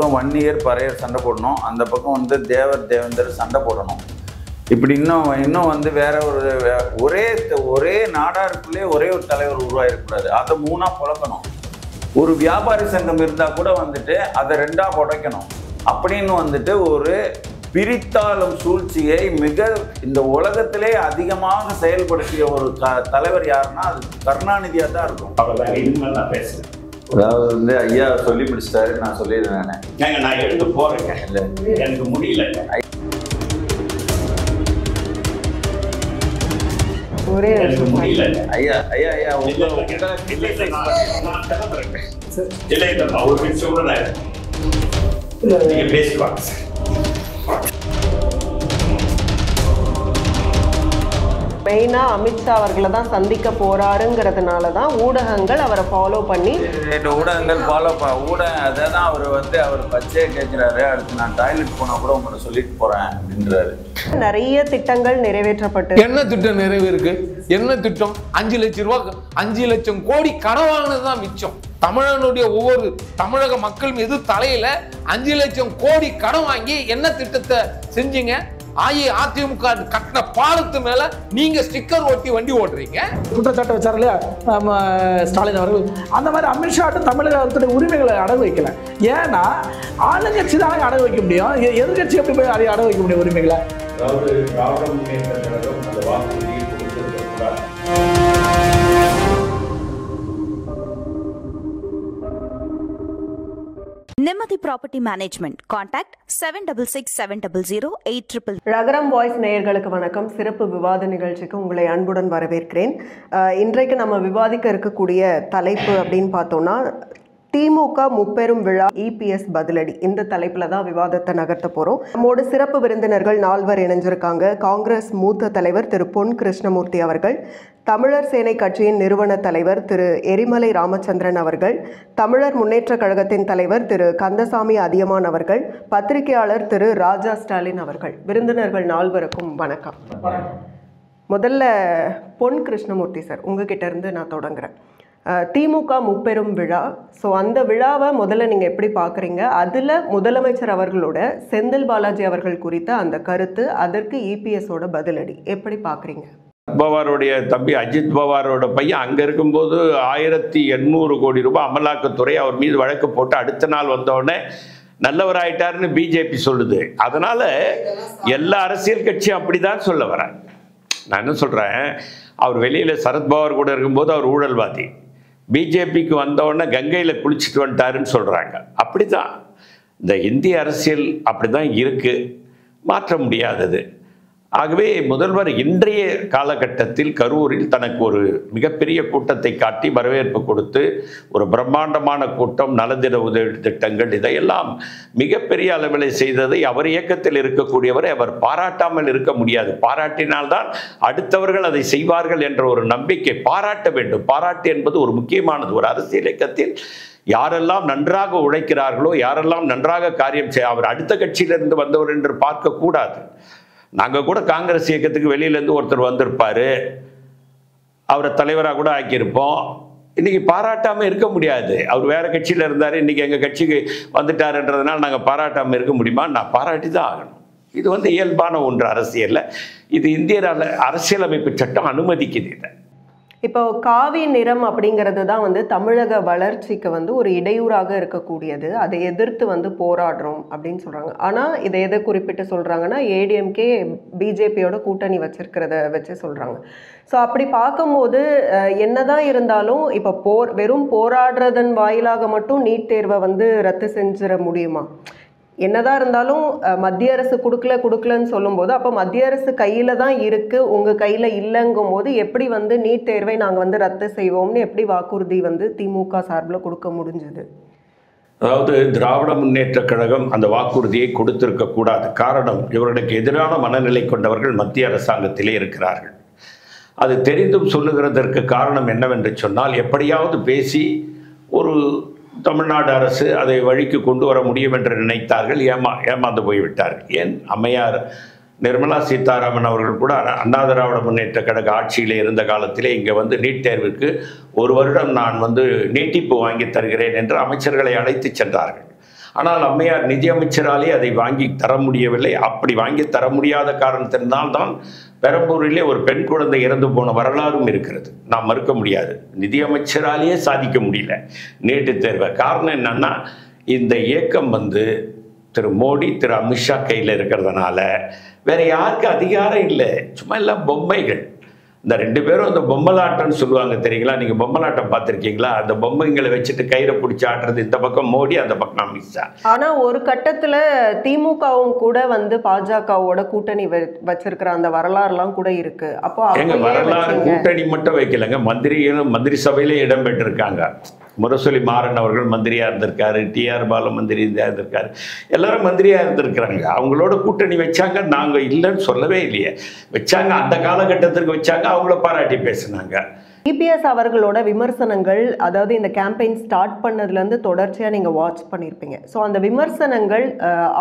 பக்கம் வன்னியர் பறையர் சண்டை போடணும், அந்த பக்கம் வந்து தேவர் தேவேந்தர் சண்டை போடணும். இப்படி இன்னும் வந்து வேற ஒரே நாடாருக்குள்ளே ஒரே ஒரு தலைவர் உருவாயிருக்கூடாது. அதை மூணாக புழக்கணும். ஒரு வியாபாரி சங்கம் இருந்தால் கூட வந்துட்டு அதை ரெண்டாக உடைக்கணும் அப்படின்னு வந்துட்டு ஒரு பிரித்தாளும் சூழ்ச்சியை இந்த உலகத்திலே அதிகமாக செயல்படுத்திய ஒரு தலைவர் யாருன்னா அது கருணாநிதியாக தான் இருக்கும். அவ்வளோதான், இதுமாதிரி நான் பேசுகிறேன். அதாவது வந்து ஐயா சொல்லி முடிச்சிட்டாரு, நான் சொல்லிடுறேன். நான் எழுந்து போகிறேங்க, இல்லை எனக்கு முடியல. ஒரே முடியல ஐயா ஐயா ஐயா இல்லை, ஒரு நிமிஷம் கூட நீங்கள் பேசிக்குவாங்க சார். மெயினா அமித்ஷா அவர்களை தான் சந்திக்க போறாருங்கிறதுனால தான் ஊடகங்கள் அவரை ஃபாலோ பண்ணி ஊடகங்கள் அதான் அவர் பச்சையை கேட்கிறாரு. அடுத்து நான் டாய்லெட் போனா கூட உங்களை சொல்லிட்டு போறேன் அப்படின்றாரு. நிறைய திட்டங்கள் நிறைவேற்றப்பட்டு என்ன திட்டம் நிறைவேற்கு? என்ன திட்டம்? 5 லட்சம் ரூபாய் 5 லட்சம் கோடி கடன் வாங்கினதுதான் மிச்சம். தமிழனுடைய ஒவ்வொரு தமிழக மக்கள் மீது தலையில 5 லட்சம் கோடி கடன் வாங்கி என்ன திட்டத்தை செஞ்சீங்க? அதிமுக கட்டின பாலத்து மேல நீங்க ஸ்டிக்கர் ஒட்டி வண்டி ஓட்டுறீங்க. குற்றச்சாட்டு வச்சார் இல்லையா ஸ்டாலின் அவர்கள், அந்த மாதிரி அமித்ஷாட்டு தமிழகத்துடைய உரிமைகளை அடகு வைக்கல. ஏன்னா ஆளுங்கட்சி தான் அடகு வைக்க முடியும், எதிர்கட்சி எப்படி போய் அதை அடகு வைக்க முடியும் உரிமைகளை? அதாவது திராவிட முன்னேற்ற கழகம் அந்த வாக்குறுதியை கொடுத்திருக்கக்கூடாது. நிம்மதி ப்ராப்பர்ட்டி மேனேஜ்மெண்ட். கான்டாக்ட் 7667008000. ரகரம் வாய்ஸ் நேயர்களுக்கு வணக்கம். சிறப்பு விவாத நிகழ்ச்சிக்கு உங்களை அன்புடன் வரவேற்கிறேன். இன்றைக்கு நம்ம விவாதிக்க இருக்கக்கூடிய தலைப்பு அப்படின்னு பார்த்தோம்னா திமுக முப்பெரும் விழா இபிஎஸ் பதிலடி. இந்த தலைப்பில் தான் விவாதத்தை நகர்த்த போகிறோம். நம்மோட சிறப்பு விருந்தினர்கள் 4 இணைஞ்சிருக்காங்க. காங்கிரஸ் மூத்த தலைவர் திரு பொன் கிருஷ்ணமூர்த்தி அவர்கள், தமிழர் சேனை கட்சியின் நிறுவன தலைவர் திரு எரிமலை ராமச்சந்திரன் அவர்கள், தமிழர் முன்னேற்ற கழகத்தின் தலைவர் திரு கந்தசாமி அதியமான் அவர்கள், பத்திரிகையாளர் திரு ராஜா ஸ்டாலின் அவர்கள். விருந்தினர்கள் 4 வணக்கம். முதல்ல பொன் கிருஷ்ணமூர்த்தி சார், உங்ககிட்ட இருந்து நான் தொடங்குறேன். திமுக முப்பெரும் விழா, ஸோ அந்த விழாவை முதல்ல நீங்கள் எப்படி பார்க்குறீங்க? அதில் முதலமைச்சர் அவர்களோட செந்தில் பாலாஜி அவர்கள் குறித்த அந்த கருத்து, அதற்கு இபிஎஸோட பதிலடி எப்படி பார்க்குறீங்க? பவாருடைய தம்பி அஜித் பவாரோட பையன் அங்கே இருக்கும்போது 1800 கோடி ரூபாய் அமலாக்கத்துறை அவர் மீது வழக்கு போட்டு அடுத்த நாள் வந்தோடனே நல்லவராயிட்டாருன்னு பிஜேபி சொல்லுது. அதனால் எல்லா அரசியல் கட்சியும் அப்படி தான் சொல்ல வரேன். நான் என்ன சொல்கிறேன், அவர் வெளியில் சரத்பவார் கூட இருக்கும்போது அவர் ஊழல்வாதி, பிஜேபிக்கு வந்தவுடனே கங்கையில் குளிச்சுட்டு வந்துட்டாருன்னு சொல்கிறாங்க. அப்படி தான் இந்த இந்திய அரசியல் அப்படி தான் இருக்குது, மாற்ற முடியாதது. ஆகவே முதல்வர் இன்றைய காலகட்டத்தில் கரூரில் தனக்கு ஒரு மிகப்பெரிய கூட்டத்தை காட்டி வரவேற்பு கொடுத்து ஒரு பிரம்மாண்டமான கூட்டம், நலத்திட உதவி திட்டங்கள், இதையெல்லாம் மிகப்பெரிய அளவில் செய்ததை அவர் இயக்கத்தில் இருக்கக்கூடியவரை அவர் பாராட்டாமல் இருக்க முடியாது. பாராட்டினால்தான் அடுத்தவர்கள் அதை செய்வார்கள் என்ற ஒரு நம்பிக்கை. பாராட்ட வேண்டும். பாராட்டு என்பது ஒரு முக்கியமானது. ஒரு அரசியல் இயக்கத்தில் யாரெல்லாம் நன்றாக உழைக்கிறார்களோ, யாரெல்லாம் நன்றாக காரியம் அவர் அடுத்த கட்சியிலிருந்து வந்தவர் என்று பார்க்கக்கூடாது. நாங்கள் கூட காங்கிரஸ் இயக்கத்துக்கு வெளியிலேருந்து ஒருத்தர் வந்திருப்பார், அவரை தலைவராக கூட ஆக்கியிருப்போம். இன்றைக்கி பாராட்டாமல் இருக்க முடியாது. அவர் வேறு கட்சியில் இருந்தார், இன்றைக்கி எங்கள் கட்சிக்கு வந்துட்டாருன்றதுனால நாங்கள் பாராட்டாமல் இருக்க முடியுமா? நான் பாராட்டி தான் ஆகணும். இது இயல்பான ஒன்று அரசியலில். இது இந்திய அரசியலமைப்பு சட்டம் அனுமதிக்குது இதை. இப்போ காவி நிறம் அப்படிங்கிறது தான் தமிழக வளர்ச்சிக்கு ஒரு இடையூறாக இருக்கக்கூடியது. அதை எதிர்த்து போராடுறோம் அப்படின்னு சொல்கிறாங்க. ஆனால் இதை எதை குறிப்பிட்டு சொல்கிறாங்கன்னா ஏடிஎம்கே பிஜேபியோட கூட்டணி வச்சிருக்கிறத வச்சு சொல்கிறாங்க. ஸோ அப்படி பார்க்கும்போது என்னதான் இருந்தாலும் இப்போ வெறும் போராடுறதன் வாயிலாக மட்டும் நீட் தேர்வை ரத்து செஞ்சிட முடியுமா? என்னதான் இருந்தாலும் மத்திய அரசு கொடுக்கலன்னு சொல்லும்போது அப்போ மத்திய அரசு கையில் தான் இருக்குது, உங்கள் கையில் இல்லைங்கும் போது எப்படி நீட் தேர்வை நாங்கள் ரத்து செய்வோம்னு எப்படி வாக்குறுதி திமுக சார்பில் கொடுக்க முடிஞ்சுது? அதாவது திராவிட முன்னேற்ற கழகம் அந்த வாக்குறுதியை கொடுத்திருக்க கூடாது. காரணம், இவர்களுக்கு எதிரான மனநிலை கொண்டவர்கள் மத்திய அரசாங்கத்திலே இருக்கிறார்கள். அது தெரிந்தும் சொல்லுகிறதற்கு காரணம் என்னவென்று சொன்னால், எப்படியாவது பேசி ஒரு தமிழ்நாடு அரசு அதை வழிக்கு கொண்டு வர முடியும் என்று நினைத்தார்கள். ஏமாந்து போய்விட்டார்கள். ஏன் அம்மையார் நிர்மலா சீதாராமன் அவர்கள் கூட அண்ணா திராவிட முன்னேற்ற கழக ஆட்சியில் இருந்த காலத்திலே இங்கே நீட் தேர்விற்கு 1 வருடம் நான் நீட்டிப்பு வாங்கி தருகிறேன் என்று அமைச்சர்களை அழைத்து சென்றார்கள். ஆனால் அம்மையார் நிதியமைச்சராலே அதை வாங்கி தர முடியவில்லை. அப்படி வாங்கி தர முடியாத காரணத்தினால்தான் பெரம்பூரிலே ஒரு பெண் குழந்தை இறந்து போன வரலாறும் இருக்கிறது. நாம் மறுக்க முடியாது. நிதியமைச்சராலேயே சாதிக்க முடியல நீட்டுத் தேர்வை. காரணம் என்னன்னா, இந்த இயக்கம் திரு மோடி திரு அமித்ஷா கையில் இருக்கிறதுனால வேற யாருக்கு அதிகாரம் இல்லை. சும்மா எல்லாம் பொம்மைகள். இந்த 2 பேரும் அந்த பொம்மலாட்டம்னு சொல்லுவாங்க தெரியுங்களா? நீங்கள் பொம்மலாட்டம் பார்த்துருக்கீங்களா? அந்த பொம்மைங்களை வச்சுட்டு கயிறை பிடிச்சி ஆட்டுறது. இந்த பக்கம் மோடி, அந்த பக்கம் அமித்ஷா. ஆனால் ஒரு கட்டத்தில் திமுகவும் கூட பாஜகவோட கூட்டணி வச்சிருக்கிற அந்த வரலாறுலாம் கூட இருக்கு. அப்போ எங்க வரலாறு கூட்டணி மட்டும் வைக்கலங்க, மந்திரி சபையிலே இடம் பெற்றிருக்காங்க. முரசொலி மாறன் அவர்கள் மந்திரியா இருந்திருக்காரு, டிஆர் பாலு மந்திரியா இருந்திருக்காரு, எல்லாரும் மந்திரியா இருந்திருக்கிறாங்க. அவங்களோட கூட்டணி வச்சாங்க, நாங்க இல்லைன்னு சொல்லவே இல்லையே. வச்சாங்க, அந்த காலகட்டத்திற்கு வச்சாங்க, அவங்கள பாராட்டி பேசினாங்க. இபிஎஸ் அவர்களோட விமர்சனங்கள், அதாவது இந்த கேம்பெயின் ஸ்டார்ட் பண்ணதுலேருந்து தொடர்ச்சியாக நீங்கள் வாட்ச் பண்ணியிருப்பீங்க. ஸோ அந்த விமர்சனங்கள்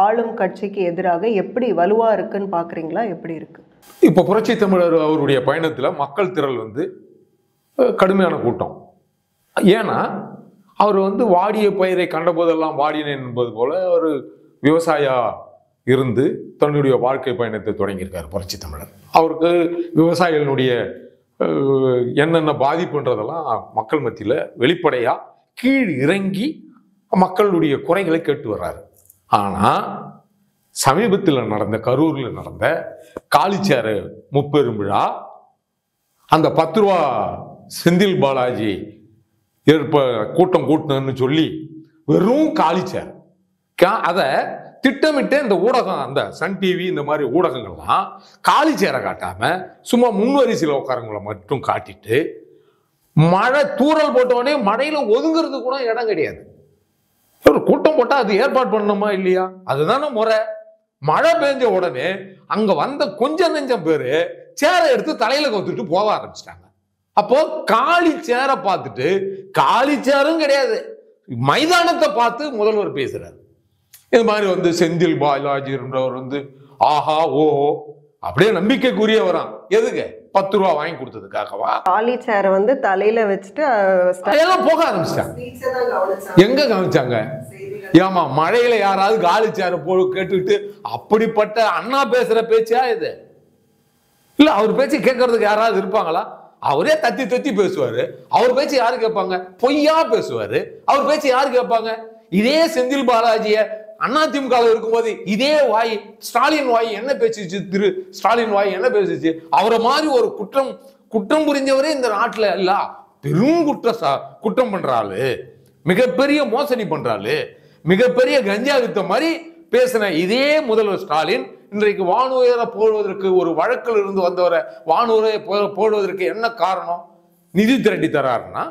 ஆளும் கட்சிக்கு எதிராக எப்படி வலுவாக இருக்குன்னு பார்க்குறீங்களா? எப்படி இருக்கு? இப்போ புரட்சி தமிழர் அவருடைய பயணத்தில் மக்கள் திரள் கடுமையான கூட்டம். ஏன்னா அவர் வாடிய பயிரை கண்டபோதெல்லாம் வாடினேன் என்பது போல ஒரு விவசாயியா இருந்து தன்னுடைய வாழ்க்கை பயணத்தை தொடங்கியிருக்கார் புரட்சி தமிழர். அவருக்கு விவசாயிகளுடைய என்னென்ன பாதிப்புன்றதெல்லாம் மக்கள் மத்தியில் வெளிப்படையாக கீழ் இறங்கி மக்களுடைய குறைகளை கேட்டு வர்றாரு. ஆனால் சமீபத்தில் நடந்த கரூரில் நடந்த காளிச்சாறு முப்பெரும் விழா, அந்த 10 ரூபா செந்தில் பாலாஜி கூட்டம் கூட்டணும்னு சொல்லி வெறும் காளிச்சார். அதை திட்டமிட்டு இந்த ஊடகம், அந்த சன் டிவி இந்த மாதிரி ஊடகங்கள்லாம் காளிச்சேரை காட்டாம சும்மா முன்வரிசையில் உட்காரங்களை மட்டும் காட்டிட்டு, மழை தூறல் போட்டவொடனே மழையில ஒதுங்கிறது கூட இடம் கிடையாது. ஒரு கூட்டம் போட்டா அது ஏற்பாடு பண்ணணுமா இல்லையா? அதுதானே முறை. மழை பெஞ்ச உடனே அங்க வந்த கொஞ்சம் நெஞ்சம் பேரு சேரை எடுத்து தலையில கொத்துட்டு போக ஆரம்பிச்சிட்டாங்க. அப்போ காளி சேரை பார்த்துட்டு, காளி சேரும் கிடையாது, மைதானத்தை பார்த்து முதல்வர் பேசுறாரு. இது மாதிரி செந்தில் பாலாஜி என்றவர் ஆஹா ஓஹோ அப்படியே நம்பிக்கைக்குரிய வரான். எதுக்கு? 10 ரூபா வாங்கி கொடுத்ததுக்காகவா? காளி சேரை தலையில வச்சுட்டு அதெல்லாம் போக ஆரம்பிச்சிட்டாங்க. எங்க காமிச்சாங்க? ஏமா மழையில யாராவது காலி சேரை கேட்டுக்கிட்டு அப்படிப்பட்ட அண்ணா பேசுற பேச்சா இது? இல்ல அவர் பேச்சு கேட்கறதுக்கு யாராவது இருப்பாங்களா? அவரே தத்தி தத்தி பேசுவாரு. அவர் பேச்சு யாரு கேட்பாங்க? பொய்யா பேசுவாரு. அவர் பேச்சு யாரு கேட்பாங்க? இதே செந்தில் பாலாஜிய அதிமுக இருக்கும்போது இதே வாய் ஸ்டாலின் வாய் என்ன பேசிச்சு? திரு ஸ்டாலின் வாய் என்ன பேசிச்சு? அவரை மாதிரி ஒரு குற்றம் புரிஞ்சவரே இந்த நாட்டுல இல்ல, பெரும் குற்றம் பண்றாளு, மிகப்பெரிய மோசடி பண்றாளு, மிகப்பெரிய கஞ்சா வித்த மாதிரி பேசின இதே முதல்வர் ஸ்டாலின் இன்றைக்கு வானுயர போடுவதற்கு, ஒரு வழக்கில் இருந்து வந்தவரை வானுயர போடுவதற்கு என்ன காரணம்? நிதி திரட்டி தராருன்னா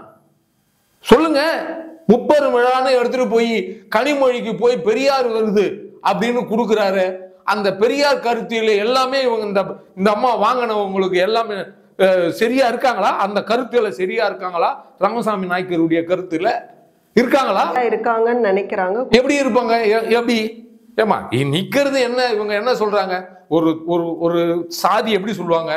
சொல்லுங்க. முப்பெரும் விழான்னு எடுத்துட்டு போய் கனிமொழிக்கு போய் பெரியார் வருது அப்படின்னு கொடுக்குறாரு. அந்த பெரியார் கருத்தியில எல்லாமே இவங்க இந்த அம்மா வாங்கினவங்களுக்கு எல்லாமே சரியா இருக்காங்களா? அந்த கருத்துல சரியா இருக்காங்களா? ராமசாமி நாயக்கருடைய கருத்துல இருக்காங்களா? இருக்காங்கன்னு நினைக்கிறாங்க. எப்படி இருப்பாங்க? எப்படி? ஏமா நிக்கிறது என்ன? இவங்க என்ன சொல்றாங்க? ஒரு சாதி எப்படி சொல்லுவாங்க?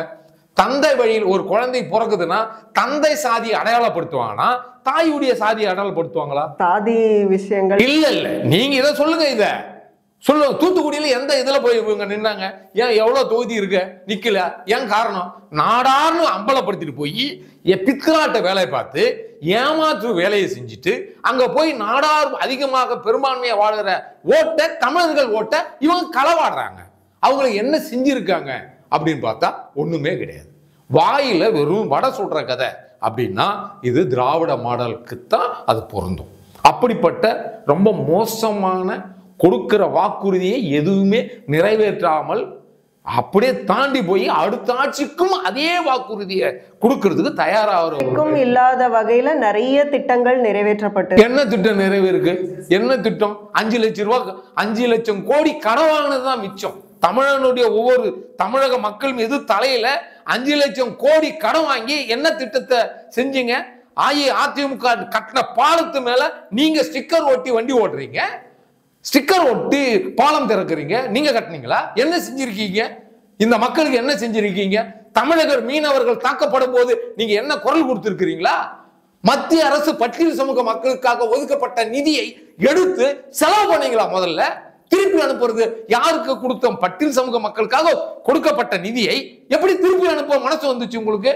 தந்தை வழியில் ஒரு குழந்தை பிறக்குதுன்னா தந்தை சாதியை அடையாளப்படுத்துவாங்கன்னா தாயுடைய சாதியை அடையாளப்படுத்துவாங்களா? சாதி விஷயங்கள் இல்ல. நீங்க இதை சொல்லுங்க. இத சொல்லுங்க. தூத்துக்குடியில எந்த இதுல போய் இவங்க நின்னாங்க? ஏன் எவ்வளவு தொகுதி இருக்கு நிக்கல? ஏன் காரணம்? நாடார்னு அம்பலப்படுத்திட்டு போய் பித்களாட்ட வேலையை பார்த்து ஏமாற்று வேலையை செஞ்சுட்டு அங்க போய் நாடார் அதிகமாக பெரும்பான்மையா வாழ்கிற ஓட்ட தமிழர்கள் ஓட்ட இவங்க களவாடுறாங்க. அவங்களுக்கு என்ன செஞ்சிருக்காங்க அப்படின்னு பார்த்தா ஒண்ணுமே கிடையாது. வாயில வெறும் வடை சுடுற கதை அப்படின்னா இது திராவிட மாடலுக்குத்தான் அது பொருந்தும். அப்படிப்பட்ட ரொம்ப மோசமான கொடுக்கிற வாக்குறுதியை எதுவுமே நிறைவேற்றாமல் அப்படியே தாண்டி போய் அடுத்த ஆட்சிக்கும் அதே வாக்குறுதியை கொடுக்கிறதுக்கு தயாராகும் இல்லாத வகையில நிறைய திட்டங்கள் நிறைவேற்றப்பட்டு. என்ன திட்டம் நிறைவேறுக்கு? என்ன திட்டம்? 5 லட்சம் ரூபாய் 5 லட்சம் கோடி கடன் வாங்கினதுதான் மிச்சம். தமிழனுடைய ஒவ்வொரு தமிழக மக்கள் மீது தலையில 5 லட்சம் கோடி கடன் வாங்கி என்ன திட்டத்தை செஞ்சீங்க? அதிமுக கட்டின பாலத்து மேல நீங்க ஸ்டிக்கர் ஒட்டி வண்டி ஓட்டுறீங்க, ஸ்டிக்கர் ஒட்டி பாலம் திறக்கிறீங்க. நீங்க கட்டினீங்களா? என்ன செஞ்சிருக்கீங்க? இந்த மக்களுக்கு என்ன செஞ்சிருக்கீங்க? தமிழகர் மீனவர்கள் தாக்கப்படும் போது நீங்க என்ன குரல் கொடுத்திருக்கிறீங்களா? மத்திய அரசு பட்டியல் சமூக மக்களுக்காக ஒதுக்கப்பட்ட நிதியை எடுத்து செலவு பண்ணீங்களா? முதல்ல திருப்பி அனுப்புறது யாருக்கு கொடுத்தோம்? பட்டியல் சமூக மக்களுக்காக கொடுக்கப்பட்ட நிதியை எப்படி திருப்பி அனுப்ப மனசு வந்துச்சு உங்களுக்கு?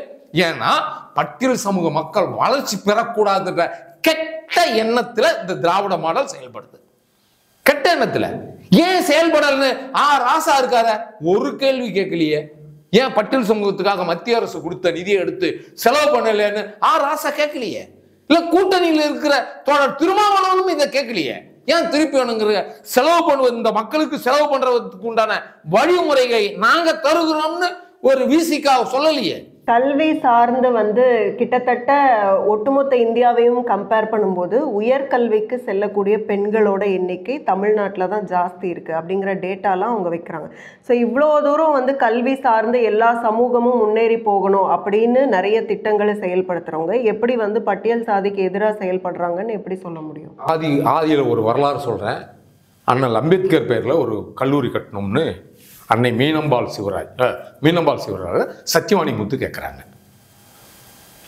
ஏன்னா பட்டியல் சமூக மக்கள் வளர்ச்சி பெறக்கூடாதுன்ற கெட்ட எண்ணத்துல இந்த திராவிட மாடல் செயல்படுது. கெட்ட எண்ணத்துல ஏன் செயல்படலன்னு ராசா இருக்கார ஒரு கேள்வி கேட்கலையே. ஏன் பட்டியல் சமூகத்துக்காக மத்திய அரசு கொடுத்த நிதியை எடுத்து செலவு பண்ணலன்னு ராசா கேட்கலையே. இல்ல கூட்டணியில் இருக்கிற தோழர் திருமாவளவனும் இதை கேட்கலையே. ஏன் திருப்பி வேணுங்கிற செலவு பண்ணுவது, இந்த மக்களுக்கு செலவு பண்றதுக்கு உண்டான வழிமுறைகளை நாங்க தருகிறோம்னு ஒரு விசிகா சொல்லலையே. கல்வி சார்ந்து கிட்டத்தட்ட ஒட்டுமொத்த இந்தியாவையும் கம்பேர் பண்ணும்போது உயர்கல்விக்கு செல்லக்கூடிய பெண்களோட எண்ணிக்கை தமிழ்நாட்டில் தான் ஜாஸ்தி இருக்குது அப்படிங்கிற டேட்டாலாம் அவங்க வைக்கிறாங்க. ஸோ இவ்வளோ தூரம் கல்வி சார்ந்து எல்லா சமூகமும் முன்னேறி போகணும் அப்படின்னு நிறைய திட்டங்களை செயல்படுத்துகிறவங்க எப்படி பட்டியல் சாதிக்கு எதிராக செயல்படுறாங்கன்னு எப்படி சொல்ல முடியும்? ஆதியில் ஒரு வரலாறு சொல்கிறேன். அண்ணல் அம்பேத்கர் பேரில் ஒரு கல்லூரி கட்டணும்னு அன்னை மீனம்பாள் சிவராஜ் சத்தியவாணி முத்து கேட்குறாங்க.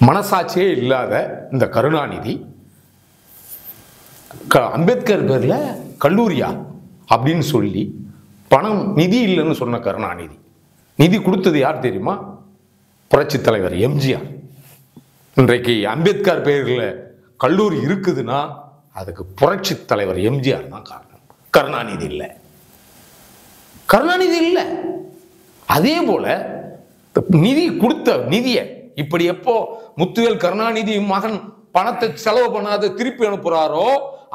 மனசாட்சியே இல்லாத இந்த கருணாநிதி அம்பேத்கர் பேரில் கல்லூரியா அப்படின்னு சொல்லி பணம் நிதி இல்லைன்னு சொன்ன கருணாநிதி நிதி கொடுத்தது யார் தெரியுமா? புரட்சி தலைவர் எம்ஜிஆர். இன்றைக்கு அம்பேத்கர் பேரில் கல்லூரி இருக்குதுன்னா அதுக்கு புரட்சி தலைவர் எம்ஜிஆர் தான் காரணம், கருணாநிதி இல்லை. கருணாநிதி இல்லை. அதே போல நிதி கொடுத்த நிதியை இப்படி எப்போ முத்துவேல் கருணாநிதி மகன் பணத்தை செலவு பண்ணாத திருப்பி அனுப்புறாரோ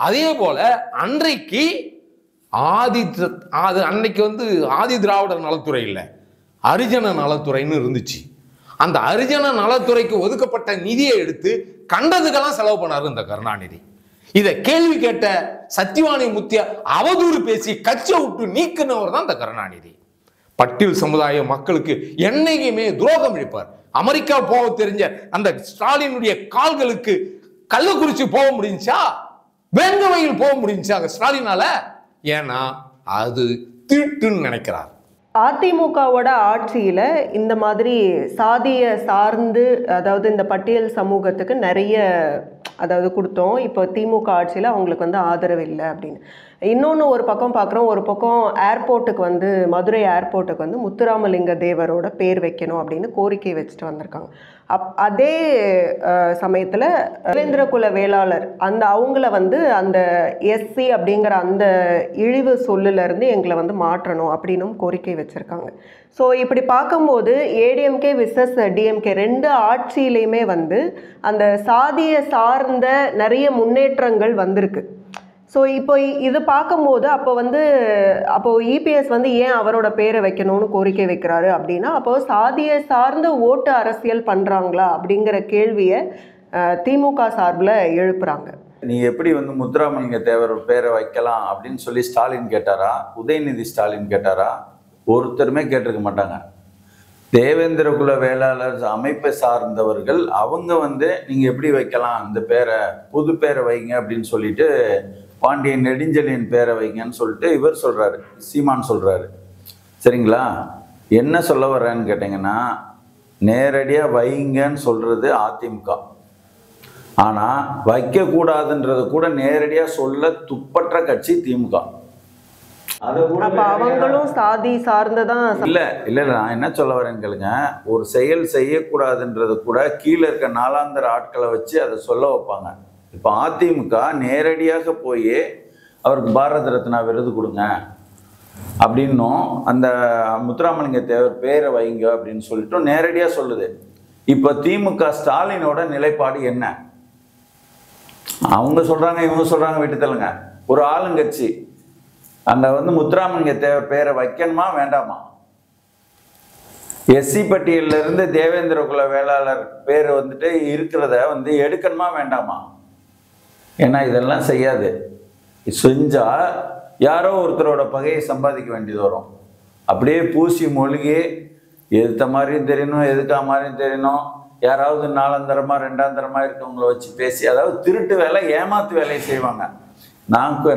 அதே போல அன்றைக்கு அன்னைக்கு ஆதி திராவிடர் நலத்துறை இல்லை, ஹரிஜன நலத்துறைன்னு இருந்துச்சு. அந்த ஹரிஜன நலத்துறைக்கு ஒதுக்கப்பட்ட நிதியை எடுத்து கண்டதுக்கெல்லாம் செலவு பண்ணாரு இந்த கருணாநிதி. இதை கேள்வி கேட்ட சத்தியவாணி முத்திய அவதூறு பேசி கட்சியை விட்டு நீக்கினவர் தான் இந்த கருணாநிதி. பட்டியல் சமுதாய மக்களுக்கு என்னைக்குமே துரோகம் இழைப்பார். அமெரிக்கா போக தெரிஞ்ச அந்த ஸ்டாலினுடைய கால்களுக்கு கள்ளக்குறிச்சி போக முடிஞ்சா, வேங்கவையில் போக முடிஞ்சா ஸ்டாலினால? ஏன்னா அது திருட்டுன்னு நினைக்கிறார். அதிமுகவோட ஆட்சியில் இந்த மாதிரி சாதியை சார்ந்து அதாவது இந்த பட்டியல் சமூகத்துக்கு நிறைய கொடுத்தோம். இப்போ திமுக ஆட்சியில் அவங்களுக்கு ஆதரவு இல்லை அப்படின்னு. இன்னொன்று ஒரு பக்கம் பார்க்குறோம், ஒரு பக்கம் ஏர்போர்ட்டுக்கு மதுரை ஏர்போர்ட்டுக்கு முத்துராமலிங்க தேவரோட பேர் வைக்கணும் அப்படின்னு கோரிக்கை வச்சுட்டு வந்திருக்காங்க. அதே சமயத்தில் தேவேந்திர குல வேளாளர் அவங்கள அந்த எஸ்சி அப்படிங்கிற அந்த இழிவு சொல்லிலிருந்து எங்களை மாற்றணும் அப்படின்னும் கோரிக்கை வச்சுருக்காங்க. ஸோ இப்படி பார்க்கும்போது ஏடிஎம்கே விசஸ் டிஎம்கே ரெண்டு ஆட்சியிலையுமே அந்த சாதியை சார்ந்த நிறைய முன்னேற்றங்கள் வந்திருக்கு. ஸோ இப்போ இது பார்க்கும்போது அப்போ இபிஎஸ் ஏன் அவரோட பேரை வைக்கணும்னு கோரிக்கை வைக்கிறாரு அப்படின்னா, அப்போ சாதியை சார்ந்த ஓட்டு அரசியல் பண்ணுறாங்களா அப்படிங்கிற கேள்வியை திமுக சார்பில் எழுப்புறாங்க. நீ எப்படி முத்துராமலிங்க தேவர் பேரை வைக்கலாம் அப்படின்னு சொல்லி ஸ்டாலின் கேட்டாரா? உதயநிதி ஸ்டாலின் கேட்டாரா? ஒருத்தருமே கேட்டிருக்க மாட்டாங்க. தேவேந்திர குல வேளாளர் அமைப்பை சார்ந்தவர்கள் அவங்க நீங்கள் எப்படி வைக்கலாம் இந்த பேரை, புது பேரை வைங்க அப்படின்னு சொல்லிட்டு பாண்டியன் நெடுஞ்செழியன் பேரை வைங்கன்னு சொல்லிட்டு இவர் சொல்கிறாரு, சீமான் சொல்கிறாரு. சரிங்களா? என்ன சொல்ல வர்றேன்னு கேட்டிங்கன்னா, நேரடியாக வைங்கன்னு சொல்கிறது அதிமுக. ஆனால் வைக்கக்கூடாதுன்றது கூட நேரடியாக சொல்ல துப்பற்ற கட்சி திமுக. அவங்களும் சாதி சார்ந்ததான் இல்லை நான் என்ன சொல்ல வரேன்னு கேளுங்க. ஒரு செயல் செய்யக்கூடாதுன்றது கூட கீழே இருக்க நாலாந்தர ஆட்களை வச்சு அதை சொல்ல வைப்பாங்க. இப்போ அதிமுக நேரடியாக போய் அவருக்கு பாரத ரத்னா விருது கொடுங்க அப்படின்னும் அந்த முத்துராமலிங்க தேவர் பேரை வைங்க அப்படின்னு சொல்லிட்டு நேரடியாக சொல்லுது. இப்போ திமுக ஸ்டாலினோட நிலைப்பாடு என்ன? அவங்க சொல்கிறாங்க இவங்க சொல்கிறாங்க விட்டுத்தலுங்க. ஒரு ஆளுங்கட்சி அங்கே முத்துராமலிங்க தேவர் பேரை வைக்கணுமா வேண்டாமா? எஸ்சி பட்டியலிருந்து தேவேந்திர குல வேளாளர் பேர் இருக்கிறத எடுக்கணுமா வேண்டாமா? ஏன்னா இதெல்லாம் செய்யாது. செஞ்சால் யாரோ ஒருத்தரோட பகையை சம்பாதிக்க வேண்டியது வரும். அப்படியே பூசி மொழிகி எதுத்த மாதிரியும் தெரியணும், எதுக்கா மாதிரியும் தெரியணும், யாராவது நாலாந்தரமாக ரெண்டாந்தரமாக இருக்கவங்கள வச்சு பேசி, அதாவது திருட்டு வேலை ஏமாத்து வேலையை செய்வாங்க.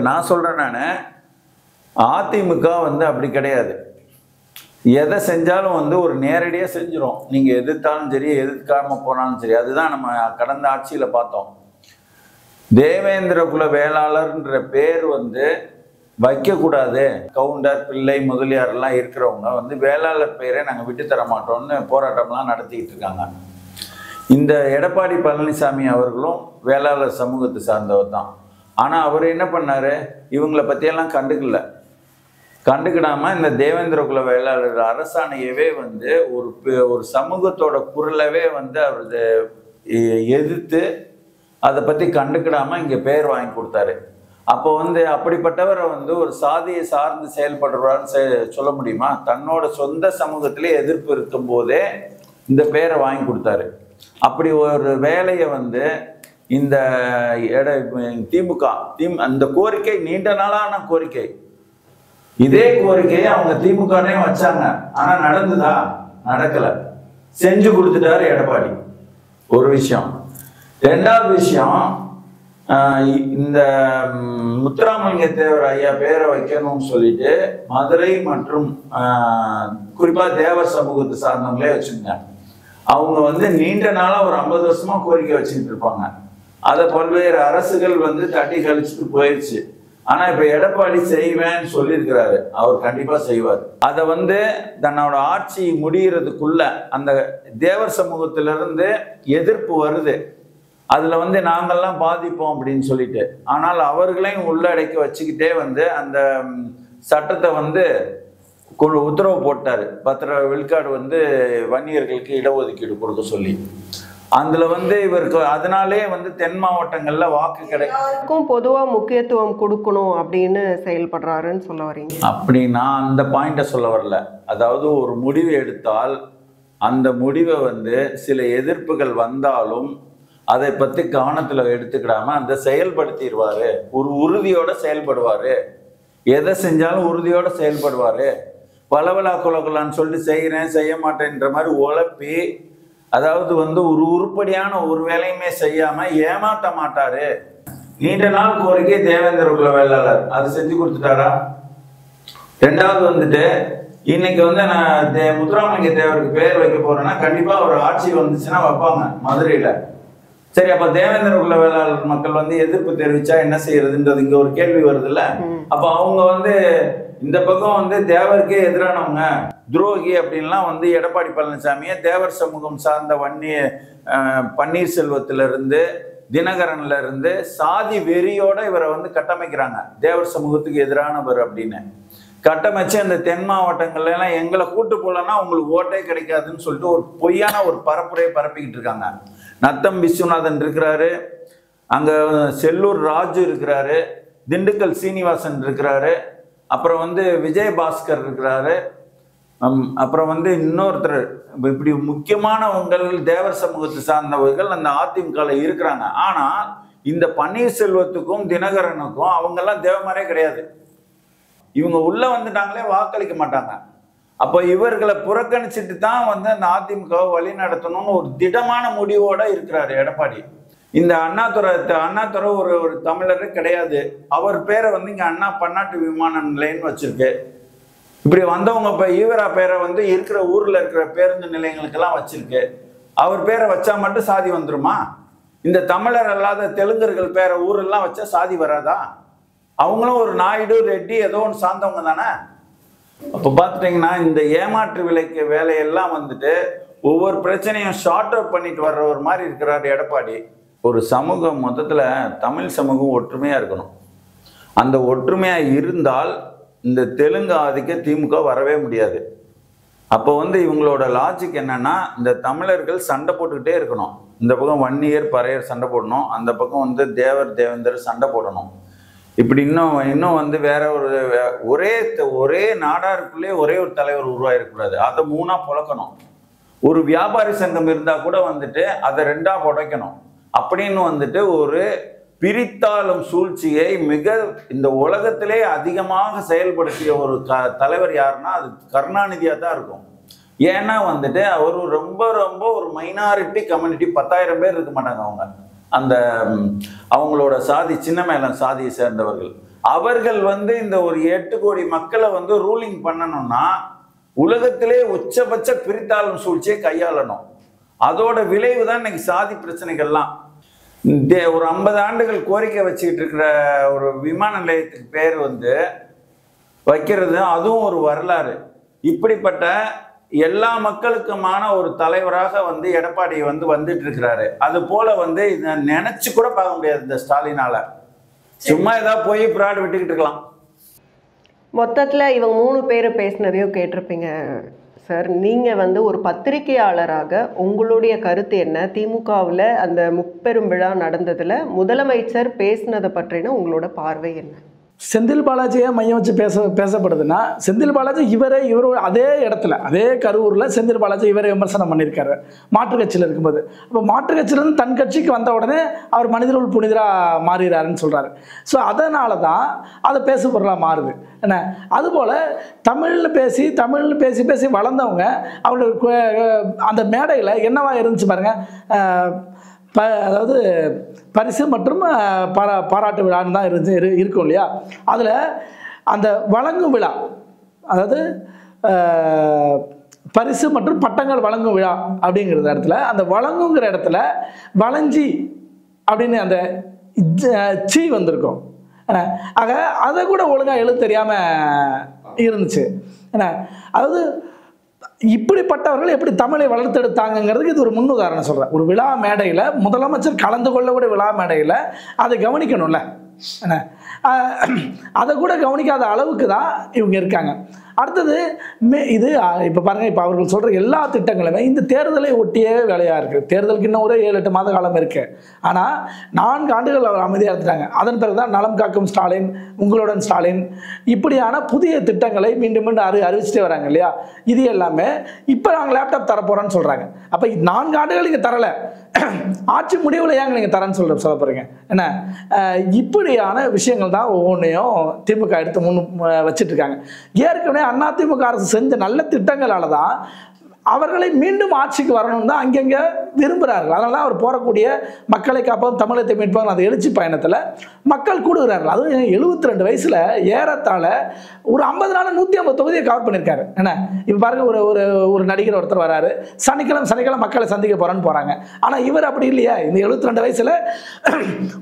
நான் சொல்கிறேன், நான் அதிமுக அப்படி கிடையாது. எதை செஞ்சாலும் வந்து ஒரு நேரடியாக செஞ்சிடும். நீங்கள் எதிர்த்தாலும் சரி, எதிர்க்காம போனாலும் சரி. அதுதான் நம்ம கடந்த ஆட்சியில் பார்த்தோம். தேவேந்திர குல வேளாளர்ன்ற பேர் வந்து வைக்கக்கூடாது, கவுண்டர் பிள்ளை முதலியாரெல்லாம் இருக்கிறவங்க வந்து வேளாளர் பெயரை நாங்கள் விட்டு தர மாட்டோம்னு போராட்டம்லாம் நடத்திக்கிட்டு இருக்காங்க. இந்த எடப்பாடி பழனிசாமி அவர்களும் வேளாளர் சமூகத்தை சார்ந்தவர் தான். ஆனால் அவர் என்ன பண்ணார், இவங்களை பற்றியெல்லாம் கண்டுக்கிடாம இந்த தேவேந்திர குல வேளாளர் அரசாணையவே வந்து ஒரு சமூகத்தோட குரலவே வந்து அவர் எதிர்த்து அதை பற்றி கண்டுக்கிடாம இங்கே பேர் வாங்கி கொடுத்தாரு. அப்போ வந்து அப்படிப்பட்டவரை வந்து ஒரு சாதியை சார்ந்து செயல்படுறான்னு சொல்ல முடியுமா? தன்னோட சொந்த சமூகத்திலே எதிர்ப்பு இருக்கும் போதே இந்த பேரை வாங்கி கொடுத்தாரு. அப்படி ஒரு வேலையை வந்து இந்த திமுக அந்த கோரிக்கை நீண்ட நாளான கோரிக்கை. இதே கோரிக்கையை அவங்க திமுகனே வச்சாங்க. ஆனா நடந்துதா? நடக்கல. செஞ்சு கொடுத்துட்டாரு எடப்பாடி. ஒரு விஷயம். ரெண்டாவது விஷயம், இந்த முத்துராமலிங்க தேவர் ஐயா பேரை வைக்கணும்னு சொல்லிட்டு மதுரை மற்றும் குறிப்பா தேவர் சமூகத்தை சார்ந்தவங்களே வச்சுருந்தாங்க. அவங்க வந்து நீண்ட நாளா ஒரு 50 வருஷமா கோரிக்கை வச்சுக்கிட்டு இருப்பாங்க. அதை பல்வேறு அரசுகள் வந்து தட்டி கழிச்சுட்டு போயிடுச்சு. ஆனா இப்ப எடப்பாடி செய்வேன்னு சொல்லியிருக்கிறாரு. அவர் கண்டிப்பா செய்வார். அதை வந்து தன்னோட ஆட்சி முடிகிறதுக்குள்ள அந்த தேவர் சமூகத்திலிருந்து எதிர்ப்பு வருது. அதுல வந்து நாங்கள்லாம் பாதிப்போம் அப்படின்னு சொல்லிட்டு. ஆனால் அவர்களையும் உள்ளடக்கி வச்சுக்கிட்டே வந்து அந்த சட்டத்தை வந்து உத்தரவு போட்டாரு. 10 விழுக்காடு வந்து வன்னியர்களுக்கு இடஒதுக்கீடு கொடுக்க சொல்லி. அதுல வந்து இவருக்கு அதனாலே வந்து தென் மாவட்டங்கள்ல வாக்கு கிடைக்கும் பொதுவா முக்கியத்துவம் கொடுக்கணும் அப்படின்னு செயல்படுறாருன்னு சொல்ல வரீங்க? அப்படி நான் அந்த பாயிண்ட சொல்ல வரல. அதாவது ஒரு முடிவு எடுத்தால் அந்த முடிவை வந்து சில எதிர்ப்புகள் வந்தாலும் அதை பத்தி கவனத்துல எடுத்துக்கிடாம அந்த செயல்படுத்திடுவாரு. ஒரு உறுதியோட செயல்படுவாரு. எதை செஞ்சாலும் உறுதியோட செயல்படுவாரு. பலவலா குலகுலான்னு சொல்லிட்டு செய்கிறேன் செய்ய மாட்டேன்ற மாதிரி உழப்பி, அதாவது வந்து ஒரு உருப்படியான ஒரு வேலையுமே செய்யாம ஏமாற்ற மாட்டாரு. நீண்ட நாள் கோரிக்கை தேவேந்திர குல வேளாளர் அது செஞ்சு கொடுத்துட்டாரா? ரெண்டாவது வந்துட்டு இன்னைக்கு வந்து நான் முத்துராமலிங்க தேவருக்கு பேர் வைக்க போறேன்னா கண்டிப்பா ஒரு ஆட்சி வந்துச்சுன்னா வைப்பாங்க மதுரையில. சரி, அப்ப தேவேந்திர குல வேளாளர் மக்கள் வந்து எதிர்ப்பு தெரிவிச்சா என்ன செய்யறதுன்றது இங்க ஒரு கேள்வி வருது இல்ல? அப்ப அவங்க வந்து இந்த பக்கம் வந்து தேவருக்கே எதிரானவங்க, துரோகி அப்படின்லாம் வந்து எடப்பாடி பழனிசாமியை தேவர் சமூகம் சார்ந்த பன்னீர்செல்வத்தில இருந்து தினகரன்ல இருந்து சாதி வெறியோட இவரை வந்து கட்டமைக்கிறாங்க. தேவர் சமூகத்துக்கு எதிரானவர் அப்படின்னு கட்டமைச்சு அந்த தென் மாவட்டங்கள்ல எல்லாம் எங்களை கூட்டு போலன்னா உங்களுக்கு ஓட்டே கிடைக்காதுன்னு சொல்லிட்டு ஒரு பொய்யான ஒரு பரப்புரையை பரப்பிக்கிட்டு இருக்காங்க. நத்தம் விஸ்வநாதன் இருக்கிறாரு, அங்க செல்லூர் ராஜு இருக்கிறாரு, திண்டுக்கல் சீனிவாசன் இருக்கிறாரு, அப்புறம் வந்து விஜயபாஸ்கர் இருக்கிறாரு, அப்புறம் வந்து இன்னொருத்தர், இப்படி முக்கியமானவங்கள் தேவர் சமூகத்தை சார்ந்தவர்கள் அந்த அதிமுக இருக்கிறாங்க. ஆனா இந்த பன்னீர்செல்வத்துக்கும் தினகரனுக்கும் அவங்கெல்லாம் தேவமாரே கிடையாது. இவங்க உள்ள வந்துட்டாங்களே வாக்களிக்க மாட்டாங்க. அப்போ இவர்களை புறக்கணிச்சுட்டு தான் வந்து அந்த அதிமுகவை வழி நடத்தணும்னு ஒரு திடமான முடிவோட இருக்கிறாரு எடப்பாடி. இந்த அண்ணாதுரை ஒரு தமிழரே கிடையாது. அவர் பேரை வந்து இங்க அண்ணா பன்னாட்டு விமான நிலையம்னு வச்சிருக்கு. இப்படி வந்தவங்க இப்ப ஈவரா பேரை வந்து இருக்கிற ஊர்ல இருக்கிற பேருந்து நிலையங்களுக்கெல்லாம் வச்சிருக்கு. அவர் பேரை வச்சா மட்டும் சாதி வந்துருமா? இந்த தமிழர் அல்லாத தெலுங்கர்கள் பேரை ஊரெல்லாம் வச்சா சாதி வராதா? அவங்களும் ஒரு நாயுடு ரெட்டி ஏதோ ஒன்று சார்ந்தவங்க தானே. அப்போ பார்த்துட்டிங்கன்னா இந்த ஏமாற்று விலைக்கு வேலையெல்லாம் வந்துட்டு ஒவ்வொரு பிரச்சனையும் ஷார்ட் அவுட் பண்ணிட்டு வர்ற ஒரு மாதிரி இருக்கிறார் எடப்பாடி. ஒரு சமூகம் மொத்தத்தில் தமிழ் சமூகம் ஒற்றுமையாக இருக்கணும். அந்த ஒற்றுமையாக இருந்தால் இந்த தெலுங்கு ஆதிக்க திமுக வரவே முடியாது. அப்போ வந்து இவங்களோட லாஜிக் என்னன்னா, இந்த தமிழர்கள் சண்டை போட்டுக்கிட்டே இருக்கணும். இந்த பக்கம் வன்னியர் பறையர் சண்டை போடணும், அந்த பக்கம் வந்து தேவேந்தர் சண்டை போடணும். இப்படி இன்னும் வந்து வேற ஒரே நாடாருக்குள்ளே ஒரே ஒரு தலைவர் உருவாயிருக்கூடாது. அதை 3ஆ புழக்கணும். ஒரு வியாபாரி சங்கம் இருந்தா கூட வந்துட்டு அதை 2ஆ புடைக்கணும். அப்படின்னு வந்துட்டு ஒரு பிரித்தாளும் சூழ்ச்சியை இந்த உலகத்திலே அதிகமாக செயல்படுத்திய ஒரு தலைவர் யாருன்னா அது கருணாநிதியா தான் இருக்கும். ஏன்னா வந்துட்டு அவர் ரொம்ப ரொம்ப ஒரு மைனாரிட்டி கம்யூனிட்டி, 10,000 பேர் இருக்க மாட்டாங்க. அவங்களோட சாதி சின்ன மேளம் சாதியை சேர்ந்தவர்கள். அவர்கள் வந்து இந்த ஒரு 8 கோடி மக்களை வந்து ரூலிங் பண்ணணும்னா உலகத்திலே உச்சபட்ச பிரித்தாளும் சூழ்ச்சியை கையாளணும். அதோட விளைவு தான் இன்னைக்கு சாதி பிரச்சனைகள்லாம். ஒரு 50 ஆண்டுகள் கோரிக்கை வச்சுக்கிட்டு இருக்கிற ஒரு விமான நிலையத்துக்கு பேர் வைக்கிறது, அதுவும் ஒரு வரலாறு. இப்படிப்பட்ட எல்லா மக்களுக்குமான ஒரு தலைவராக எடப்பாடி வந்துட்டு இருக்கிறாரு. அது போல இதை நினைச்சு கூட பார்க்க முடியாது இந்த ஸ்டாலினால. சும்மா ஏதாவது போய் பிராடு விட்டுக்கிட்டு இருக்கலாம். மொத்தத்தில் இவங்க 3 பேர் பேசினதையும் கேட்டிருப்பீங்க சார். நீங்கள் ஒரு பத்திரிகையாளராக உங்களுடைய கருத்து என்ன? திமுகவில் அந்த முப்பெரும் விழா நடந்ததில் முதலமைச்சர் பேசினதை பற்றின உங்களோட பார்வை என்ன? செந்தில் பாலாஜியை மையம் வச்சு பேசப்படுதுன்னா, செந்தில் பாலாஜி இவரோட அதே இடத்துல, அதே கரூரில் செந்தில் பாலாஜி இவரை விமர்சனம் பண்ணியிருக்காரு மாற்றுக் கட்சியில் இருக்கும்போது. அப்போ மாற்றுக் கட்சியிலேருந்து தன் கட்சிக்கு வந்த உடனே அவர் மனிதர்கள் புனிதராக மாறுகிறாருன்னு சொல்கிறாரு. ஸோ அதனால தான் அதை பேசு பொருளாக மாறுது. என்ன அதுபோல் தமிழில் பேசி பேசி வளர்ந்தவங்க அவங்களுக்கு அந்த மேடையில் என்னவா இருந்துச்சு பாருங்கள். அதாவது பரிசு மற்றும் பாராட்டு விழான்னு தான் இருக்கும் இல்லையா. அதில் அந்த வழங்கும் விழா, அதாவது பரிசு மற்றும் பட்டங்கள் வழங்கும் விழா அப்படிங்கிற இடத்துல, அந்த வழங்குங்கிற இடத்துல வளைஞ்சி அப்படின்னு அந்த சீ வந்திருக்கும். ஆக அதை கூட ஒழுங்காக எழுத தெரியாமல் இருந்துச்சு. ஏன்னா அதாவது இப்படிப்பட்டவர்கள் எப்படி தமிழை வளர்த்தெடுத்தாங்கிறதுக்கு இது ஒரு முன்னுதாரணம் சொல்கிறேன். ஒரு விழா மேடையில் முதலமைச்சர் கலந்து கொள்ளக்கூடிய விழா மேடையில் அதை கவனிக்கணும்ல. அதை கூட கவனிக்காத அளவுக்கு தான் இவங்க இருக்காங்க. அடுத்தது இது இப்போ பாருங்கள், இப்போ அவர்கள் சொல்கிற எல்லா திட்டங்களுமே இந்த தேர்தலை ஒட்டியே வேலையாக இருக்குது. தேர்தலுக்கு இன்னும் ஒரு 7-8 மாத காலம் இருக்குது. ஆனால் 4 ஆண்டுகள் அவர் அமைதியாக இருந்துட்டாங்க. அதன் பிறகு தான் நலம் காக்கும் ஸ்டாலின், உங்களுடன் ஸ்டாலின், இப்படியான புதிய திட்டங்களை மீண்டும் மீண்டும் அறிவிச்சுட்டே வராங்க இல்லையா. இது எல்லாமே இப்போ நாங்கள் லேப்டாப் தரப்போகிறோன்னு சொல்கிறாங்க. அப்போ 4 ஆண்டுகள் இங்கே தரலை, ஆட்சி முடிவில் ஏங்க நீங்கள் தரேன்னு சொல்ல போகிறீங்க? என்ன இப்படியான விஷயங்கள் தான் ஒவ்வொன்றையும் திமுக எடுத்து வச்சுட்டு இருக்காங்க. ஏற்கனவே அதிமுக அரசு செஞ்ச நல்ல திட்டங்களால தான் அவர்களை மீண்டும் ஆட்சிக்கு வரணும்னு தான் அங்கங்கே விரும்புகிறார்கள். அதனால தான் அவர் போகக்கூடிய மக்களை காப்போம் தமிழகத்தை மீட்போம் அந்த எழுச்சி பயணத்தில் மக்கள் கூடுகிறார்கள். அதுவும் 72 வயசில் ஏறத்தாழ ஒரு 50 நாள் 150 தொகுதியை கவர் பண்ணியிருக்காரு. என்ன இப்போ பாருங்கள், ஒரு நடிகர் ஒருத்தர் வராரு, சனிக்கிழமை மக்களை சந்திக்க போகிறேன்னு போகிறாங்க. ஆனால் இவர் அப்படி இல்லையா, இந்த 72 வயசில்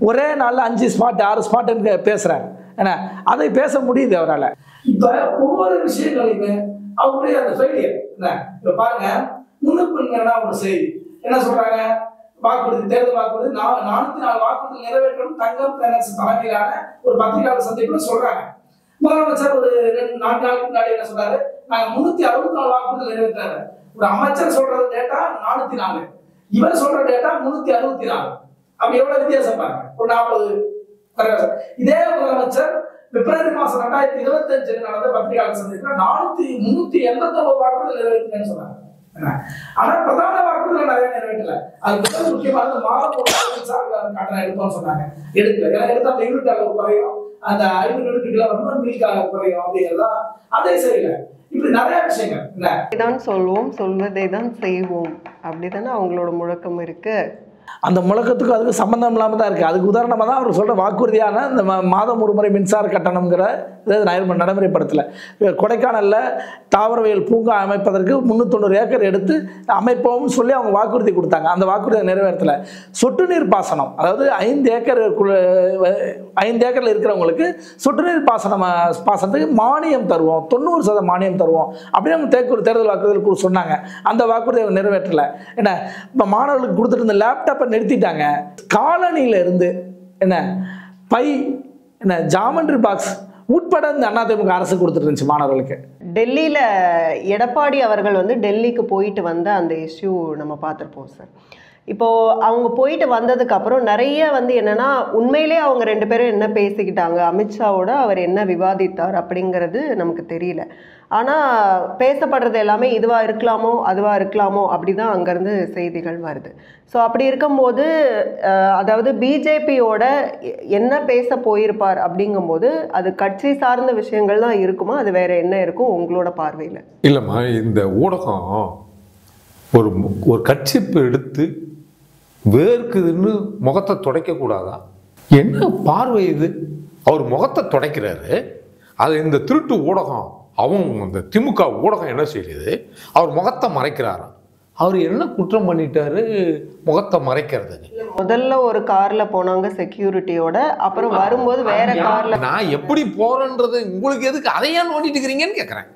ஒரே நாளில் 5 ஸ்பாட் 6 ஸ்பாட்டுன்னு பேசுகிறாரு. ஏன்னா அதை பேச முடியுது அவரால். இப்போ ஒவ்வொரு விஷயங்களையுமே அவருடைய அந்த ஃபெயிலியர் இப்ப பாருங்க, முன்னுக்கு ஒரு செய்தி என்ன சொல்றாங்க, வாக்குறுதி, தேர்தல் வாக்குறுதி 404 வாக்குறுதி நிறைவேற்றணும் தங்கம் தலைமையிலான ஒரு பத்திரிகையாளர் சந்திப்புல சொல்றாங்க. முதலமைச்சர் ஒரு 4 நாளுக்கு முன்னாடி என்ன சொல்றாரு, நாங்க 364 வாக்குறுதி நிறைவேற்றாரு. ஒரு அமைச்சர் சொல்றது டேட்டா 404, இவர் சொல்ற டேட்டா 364. அப்ப எவ்வளவு வித்தியாசம் பாருங்க, ஒரு 40. இதே முதலமைச்சர் பிப்ரவரி மாசம் 2025 நடந்த பத்திரிகையாளர் சந்திப்புல 389 வாக்குறுதி நிறைவேற்றுன்னு சொன்னாங்க. ஆனா பிரதான வாக்குறுதிகள் நிறைய நிறைவேற்றல. அது முதல் முக்கியமான கட்டணம் எடுப்போம்னு சொன்னாங்க, எடுக்கல. ஏன்னா எடுத்தா அந்த யூனிட் அளவு குறையும், அந்த 500 யூனிட்டுகளை மில்காக குறையும் அப்படிங்கிறதா அதே செய்யல. இப்படி நிறைய விஷயங்கள் இதான் சொல்வோம், சொல்வதை தான் செய்வோம், அப்படிதானே அவங்களோட முழக்கம் இருக்கு. அந்த முழக்கத்துக்கும் அதுக்கு சம்பந்தம் இல்லாமல் தான் இருக்குது. அதுக்கு உதாரணமாக தான் அவர் சொல்கிற வாக்குறுதியான இந்த மாதம் ஒரு முறை மின்சார கட்டணம்ங்கிற நடைமுறைப்படுத்தலை. கொடைக்கானலில் தாவரவியல் பூங்கா அமைப்பதற்கு 390 ஏக்கர் எடுத்து அமைப்போம்னு சொல்லி அவங்க வாக்குறுதி கொடுத்தாங்க. அந்த வாக்குறுதியை நிறைவேற்றலை. சொட்டு நீர் பாசனம், அதாவது 5 ஏக்கரில் இருக்கிறவங்களுக்கு சொட்டு நீர் பாசனத்துக்கு மானியம் தருவோம், 90% மானியம் தருவோம் அப்படின்னு அவங்க தேர்தல் வாக்குறுதிகள் சொன்னாங்க. அந்த வாக்குறுதியை நிறைவேற்றலை. என்ன இப்போ மாணவர்களுக்கு கொடுத்துட்டு இருந்த லேப்டாப்பை நிறுத்திட்டாங்க. காலனியில இருந்து என்ன பை, என்ன ஜாமெண்ட்ரி பாக்ஸ் உட்பட இந்த அதிமுக அரசு கொடுத்துட்டு இருந்துச்சு மாணவர்களுக்கு. டெல்லியில் எடப்பாடி அவர்கள் டெல்லிக்கு போயிட்டு வந்த அந்த இஷ்யூ நம்ம பார்த்துருப்போம் சார். இப்போது அவங்க போயிட்டு வந்ததுக்கப்புறம் நிறைய என்னென்னா உண்மையிலே அவங்க 2 பேரும் என்ன பேசிக்கிட்டாங்க, அமித்ஷாவோட அவர் என்ன விவாதித்தார் அப்படிங்கிறது நமக்கு தெரியல. ஆனால் பேசப்படுறது எல்லாமே இதுவாக இருக்கலாமோ அதுவாக இருக்கலாமோ அப்படி தான் அங்கேருந்து செய்திகள் வருது. ஸோ அப்படி இருக்கும்போது அதாவது பிஜேபியோட என்ன பேச போயிருப்பார் அப்படிங்கும்போது அது கட்சி சார்ந்த விஷயங்கள் தான் இருக்குமா, அது வேற என்ன இருக்கும் உங்களோட பார்வையில்? இல்லைம்மா, இந்த ஊடகம் ஒரு கட்சி எடுத்து வேர்க்குதுன்னு முகத்தை துடைக்கக்கூடாதா? என்ன பார்வை இது? அவர் முகத்தை துடைக்கிறாரு, அது இந்த திருட்டு ஊடகம் அவங்க அந்த திமுக ஊடகம் என்ன செய்யுது, அவர் முகத்தை மறைக்கிறாராம். அவர் என்ன குற்றம் பண்ணிட்டாரு முகத்தை மறைக்கிறதுக்கு? முதல்ல ஒரு கார்ல போனாங்க செக்யூரிட்டியோட, அப்புறம் வரும்போது வேற கார்ல. நான் எப்படி போறேன்றது உங்களுக்கு எதுக்கு, அதை ஏன் நோண்டிட்டு இருக்கிறீங்கன்னு கேட்கறேன்.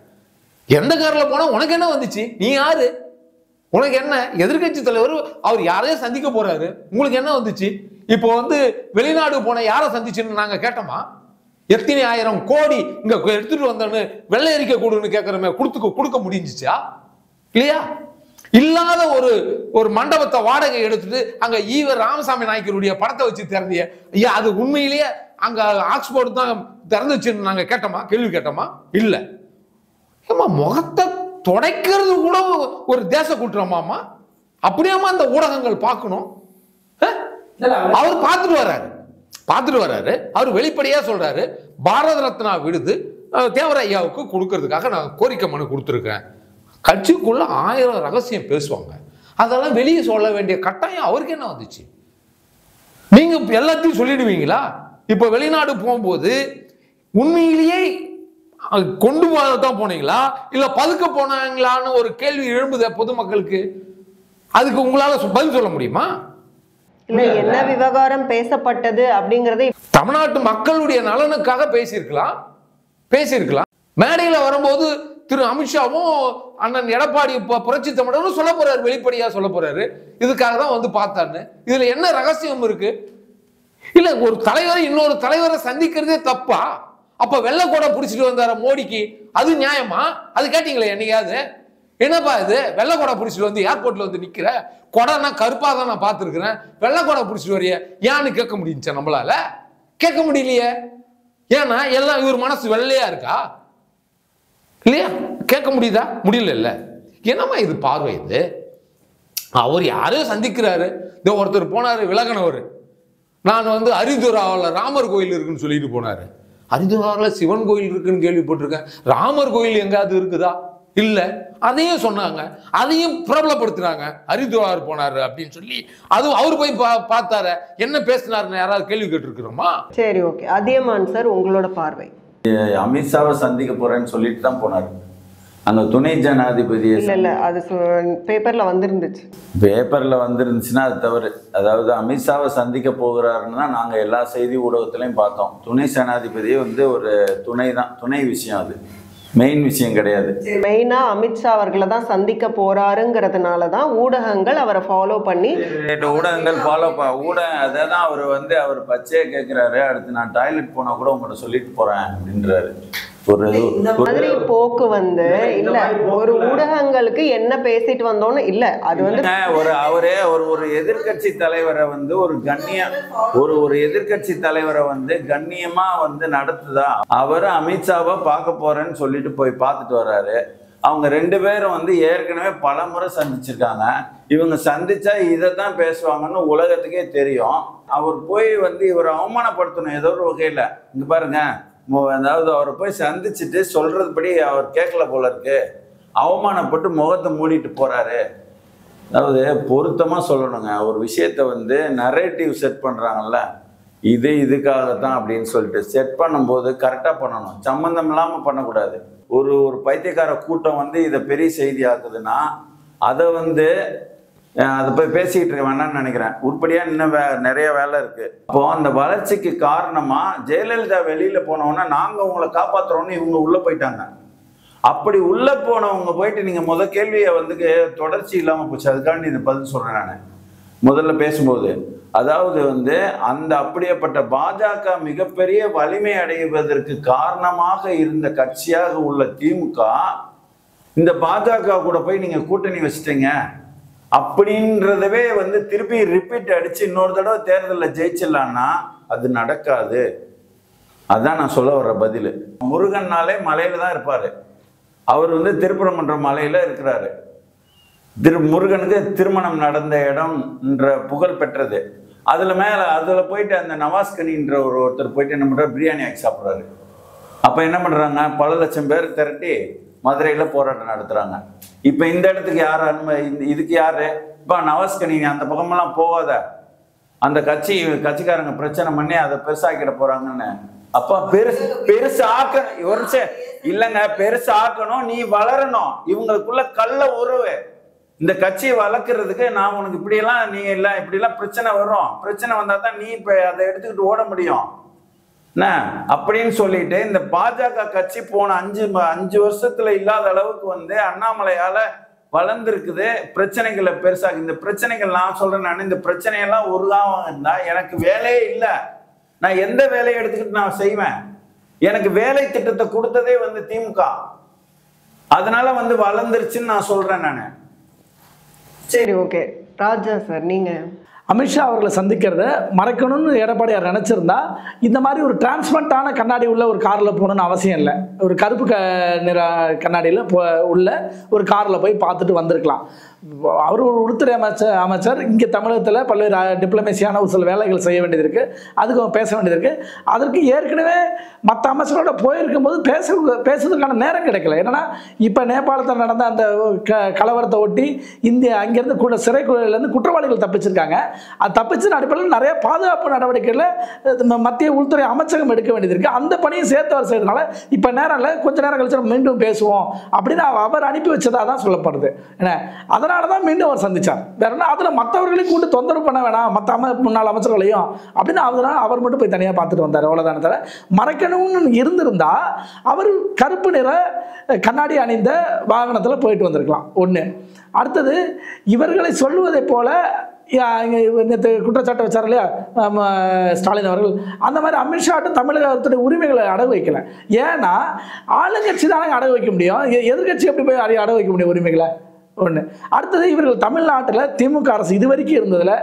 எந்த கார்ல போனா உனக்கு என்ன வந்துச்சு? நீ யாரு? உனக்கு என்ன? எதிர்கட்சி தலைவர் அவர் யாரையும் சந்திக்க போறாரு, உங்களுக்கு என்ன வந்துச்சு? இப்போ வெளிநாடு போன யாரை சந்திச்சுன்னு நாங்க கேட்டோமா? எத்தனை ஆயிரம் கோடி இங்க எடுத்துட்டு வந்தோன்னு வெள்ளை அறிக்கை கொடுன்னு கேட்கறமே, கொடுக்க முடிஞ்சிச்சா இல்லையா? இல்லாத ஒரு மண்டபத்தை வாடகை எடுத்துட்டு அங்க ஈவர் ராமசாமி நாயக்கருடைய படத்தை வச்சு திறந்திய, ஐயா அது உண்மையிலேயே அங்க ஆக்ஸ்போர்ட் தான் திறந்துச்சுன்னு நாங்க கேட்டோமா? கேள்வி கேட்டோமா? இல்ல. முகத்தை துடைக்கிறது கூட ஒரு தேச குற்றமாமா? அப்படியாமா அந்த ஊடகங்கள் பார்க்கணும்? அவர் பார்த்துட்டு வர்றாரு. அவர் வெளிப்படையா சொல்றாரு, பாரத ரத்னா விருது தேவர ஐயாவுக்கு கொடுக்கறதுக்காக நான் கோரிக்கை மனு கொடுத்துருக்கேன். கட்சிக்குள்ள 1000 ரகசியம் பேசுவாங்க, அதெல்லாம் வெளியே சொல்ல வேண்டிய கட்டாயம் அவருக்கு என்ன வந்துச்சு? நீங்க எல்லாத்தையும் சொல்லிடுவீங்களா? இப்ப வெளிநாடு போகும்போது உண்மையிலேயே கொண்டு போதான் போனீங்களா இல்ல பதுக்க போனாங்களான்னு ஒரு கேள்வி எழும்புத பொதுமக்களுக்கு. அதுக்கு உங்களால பதில் சொல்ல முடியுமா? இல்ல என்ன விவகாரம் பேசப்பட்டது அப்படிங்கறதை தமிழ்நாட்டு மக்களுடைய நலனுக்காக பேசியிருக்கலாம். மேடையில வரும்போது திரு அமித்ஷாவும் அண்ணன் எடப்பாடி புரட்சி தமிழரும் சொல்ல போறாரு, வெளிப்படையா சொல்ல போறாரு, இதுக்காக தான் பார்த்தாரு. இதுல என்ன ரகசியம் இருக்கு? இல்ல ஒரு தலைவரை இன்னொரு தலைவரை சந்திக்கிறதே தப்பா? அப்ப வெள்ளை கூட பிடிச்சிட்டு வந்தார மோடிக்கு, அது நியாயமா? அது கேட்டீங்களே என்னையாவது? என்னப்பா இது வெள்ளை கொடை பிடிச்சிட்டு ஏர்போர்ட்ல நிக்கிற, கொடைனா கருப்பா தான் நான் பார்த்துருக்கிறேன், வெள்ளை கொடை பிடிச்சிட்டு வரைய ஏன்னு கேட்க முடியுச்சா? நம்மளால கேட்க முடியலையே. ஏன்னா எல்லாம் இவர் மனசு வெள்ளையா இருக்கா இல்லையா? கேட்க முடியுதா? முடியல. இல்ல என்னமா இது பார்வை இது? அவர் யாரையும் சந்திக்கிறாரு. இந்த ஒருத்தர் போனாரு விலகனவர், நான் ஹரிதுராவில் ராமர் கோயில் இருக்குன்னு சொல்லிட்டு போனாரு. ஹரிதுராவில் சிவன் கோயில் இருக்குன்னு கேள்விப்பட்டிருக்கேன், ராமர் கோயில் எங்காவது இருக்குதா? இல்ல. அதையும் சொன்னாங்க, அதையும் பிரபலப்படுத்தினாங்க. ஹரிதுவார் போனாரு அப்படின்னு சொல்லி அது அவர் போய் பார்த்தாரு, என்ன பேசினாருன்னு யாராவது கேள்வி கேட்டிருக்கிறோமா? சரி, ஓகே. அதியமான் சார், உங்களோட பார்வை. அமித்ஷாவை சந்திக்க போறேன்னு சொல்லிட்டு தான் போனாரு. அங்க துணை ஜனாதிபதி இல்ல அது பேப்பர்ல வந்துருந்துச்சுன்னா அது தவறு. அதாவது அமித்ஷாவை சந்திக்க போகிறாருன்னு தான் நாங்க எல்லா செய்தி ஊடகத்திலையும் பார்த்தோம். துணை ஜனாதிபதியே ஒரு துணை விஷயம், அது மெயின் விஷயம் கிடையாது. மெயினா அமித்ஷா அவர்களை தான் சந்திக்க போறாருங்கிறதுனால தான் ஊடகங்கள் அவரை ஃபாலோ பண்ணி அதான் அவர் அவர் பச்சையா கேட்கிறாரு, அடுத்து நான் டாய்லெட் போனா கூட உங்கள்கிட்ட சொல்லிட்டு போறேன் அப்படின்றாரு. இந்த மாதிரி போக்கு இல்ல ஒரு ஊடகங்களுக்கு என்ன பேசிட்டு வந்தோன்னு இல்ல, அது அவரே ஒரு எதிர்கட்சி தலைவரை ஒரு எதிர்கட்சி தலைவரை கண்ணியமா நடத்துதா? அவர் அமித்ஷாவை பார்க்க போறேன்னு சொல்லிட்டு போய் பார்த்துட்டு வர்றாரு. அவங்க 2 பேரும் ஏற்கனவே பல முறை சந்திச்சிருக்காங்க. இவங்க சந்திச்சா இதைத்தான் பேசுவாங்கன்னு உலகத்துக்கே தெரியும். அவர் போய் இவரை அவமானப்படுத்தணும் ஏதோ ஒரு வகையில. இங்க பாருங்க, அதாவது அவரை போய் சந்திச்சுட்டு சொல்றதுபடி அவர் கேட்கல போல இருக்கு, அவமானப்பட்டு முகத்தை மூடிட்டு போறாரு. அதாவது பொருத்தமா சொல்லணுங்க, ஒரு விஷயத்த நரேட்டிவ் செட் பண்றாங்கல்ல, இதுக்காகத்தான் அப்படின்னு சொல்லிட்டு செட் பண்ணும்போது கரெக்டா பண்ணணும், சம்பந்தம் இல்லாம பண்ணக்கூடாது. ஒரு பைத்தியக்கார கூட்டம் இதை பெரிய செய்தி ஆக்குதுன்னா அதை போய் பேசிக்கிட்டு இருக்க வேணாம்னு நினைக்கிறேன். உருப்படியா இன்னும் நிறைய வேலை இருக்கு. அப்போ அந்த வளர்ச்சிக்கு காரணமா ஜெயலலிதா வெளியில போனவொன்னா நாங்க உங்களை காப்பாத்துறோம்னு இவங்க உள்ள போயிட்டாங்க. அப்படி உள்ள போனவங்க போயிட்டு நீங்க கேள்வியை தொடர்ச்சி இல்லாம போச்சு. அதுக்காண்டி இந்த பதில் சொல்றேன் நான் முதல்ல பேசும்போது. அதாவது அந்த அப்படியேப்பட்ட பாஜக மிகப்பெரிய வலிமை அடைவதற்கு காரணமாக இருந்த கட்சியாக உள்ள திமுக இந்த பாஜக கூட போய் நீங்க கூட்டணி வச்சுட்டீங்க அப்படின்றதவே திருப்பி ரிப்பீட் அடிச்சு இன்னொரு தடவை தேர்தலில் ஜெயிச்சிடலான்னா அது நடக்காது. அதான் நான் சொல்ல வர்ற பதில். முருகன்னாலே மலையில தான் இருப்பாரு. அவர் திருப்பரங்குன்றம் மலையில இருக்கிறாரு. முருகனுக்கு திருமணம் நடந்த இடம்ன்ற புகழ் பெற்றது. அதுல போயிட்டு அந்த நவாஸ்கனின்ற ஒருத்தர் போயிட்டு என்ன பண்றாரு, பிரியாணி ஆக்கி சாப்பிட்றாரு. அப்ப என்ன பண்றாங்க, பல லட்சம் பேர் திரட்டி மதுரையில போராட்டம் நடத்துறாங்க. இப்ப இந்த இடத்துக்கு யார் இதுக்கு யாரு? இப்ப நவாஸ்கனி அந்த பக்கமெல்லாம் போகாத, அந்த கட்சிக்காரங்க பிரச்சனை பண்ணி அதை பெருசாக்கிட போறாங்கன்னு அப்ப பெருசு ஆக்க இல்லங்க, பெருசு ஆக்கணும், நீ வளரணும். இவங்களுக்குள்ள கள்ள உறவு. இந்த கட்சியை வளர்க்கறதுக்கு நான் உனக்கு இப்படியெல்லாம் நீ எல்லாம் இப்படிலாம் பிரச்சனை வரும், பிரச்சனை வந்தா தான் நீ இப்ப அதை எடுத்துக்கிட்டு ஓட முடியும் என்ன அப்படின்னு சொல்லிட்டு இந்த பாஜக கட்சி போன 5 வருஷத்துல இல்லாத அளவுக்கு வந்து அண்ணாமலையால வளர்ந்துருக்குது. பிரச்சனைகளை பெருசாக இந்த பிரச்சனைகள் நான் சொல்றேன். நான் இந்த பிரச்சனையெல்லாம் ஒரு காலம் இருந்தா எனக்கு வேலையே இல்லை. நான் எந்த வேலையை எடுத்துக்கிட்டு நான் செய்வேன்? எனக்கு வேலை திட்டத்தை கொடுத்ததே வந்து திமுக. அதனால வந்து வளர்ந்துருச்சுன்னு நான் சொல்றேன் நானு. சரி, ஓகே. ராஜா சார், நீங்க அமித்ஷா அவர்களை சந்திக்கிறத மறைக்கணும்னு எடப்பாடியார் நினச்சிருந்தா இந்த மாதிரி ஒரு டிரான்ஸ்பரண்டான கண்ணாடி உள்ள ஒரு காரில் போகணுன்னு அவசியம் இல்லை. ஒரு கருப்பு நிற கண்ணாடியில் உள்ள ஒரு காரில் போய் பார்த்துட்டு வந்திருக்கலாம். அவர் ஒரு உள்துறை அமைச்சர் இங்கே தமிழகத்தில் பல்வேறு டிப்ளமேசியான ஒரு சில வேலைகள் செய்ய வேண்டியது இருக்குது, அதுக்கு பேச வேண்டியது இருக்குது. அதற்கு ஏற்கனவே மற்ற அமைச்சரோட போயிருக்கும்போது பேசுறதுக்கான நேரம் கிடைக்கல. என்னன்னா இப்போ நேபாளத்தில் நடந்த அந்த கலவரத்தை ஒட்டி அங்கேருந்து சிறைக்குழுலேருந்து குற்றவாளிகள் தப்பிச்சிருக்காங்க. அது தப்பிச்சு அடிப்படையில் நிறைய பாதுகாப்பு நடவடிக்கைகளில் மத்திய உள்துறை அமைச்சகம் எடுக்க வேண்டியது இருக்குது. அந்த பணியும் சேர்த்து அவர் செய்யறதுனால இப்போ நேரம் இல்லை, கொஞ்சம் நேரம் கழிச்சு நம்ம மீண்டும் பேசுவோம் அப்படின்னு அவர் அனுப்பி வச்சதாக தான் சொல்லப்படுது. ஏன்னா அதனால தான் மீண்டும் அவர் சந்திச்சார். வேற என்ன, அதில் மற்றவர்களையும் கூட்டு தொந்தரவு பண்ண வேணாம், மற்ற முன்னாள் அமைச்சர்களையும் அப்படின்னு அவர் மட்டும் போய் தனியாக பார்த்துட்டு வந்தார். அவ்வளோதான தவிர மறைக்கணும்னு இருந்திருந்தா அவர் கருப்பு நிற கண்ணாடி அணிந்த வாகனத்தில் போயிட்டு வந்திருக்கலாம். ஒன்று. அடுத்தது, இவர்களை சொல்வதை போல குற்றச்சாட்டு வச்சார் இல்லையா ஸ்டாலின் அவர்கள், அந்த மாதிரி அமித்ஷாட்டும் தமிழகத்துடைய உரிமைகளை அடகு வைக்கல. ஏன்னா ஆளுங்கட்சி தானே அடகு வைக்க முடியும், எதிர்கட்சி எப்படி போய் அடகு வைக்க முடியும் உரிமைகளை? ஒன்று. அடுத்தது, இவர்கள் தமிழ்நாட்டில் திமுக அரசு இது வரைக்கும் இருந்ததில்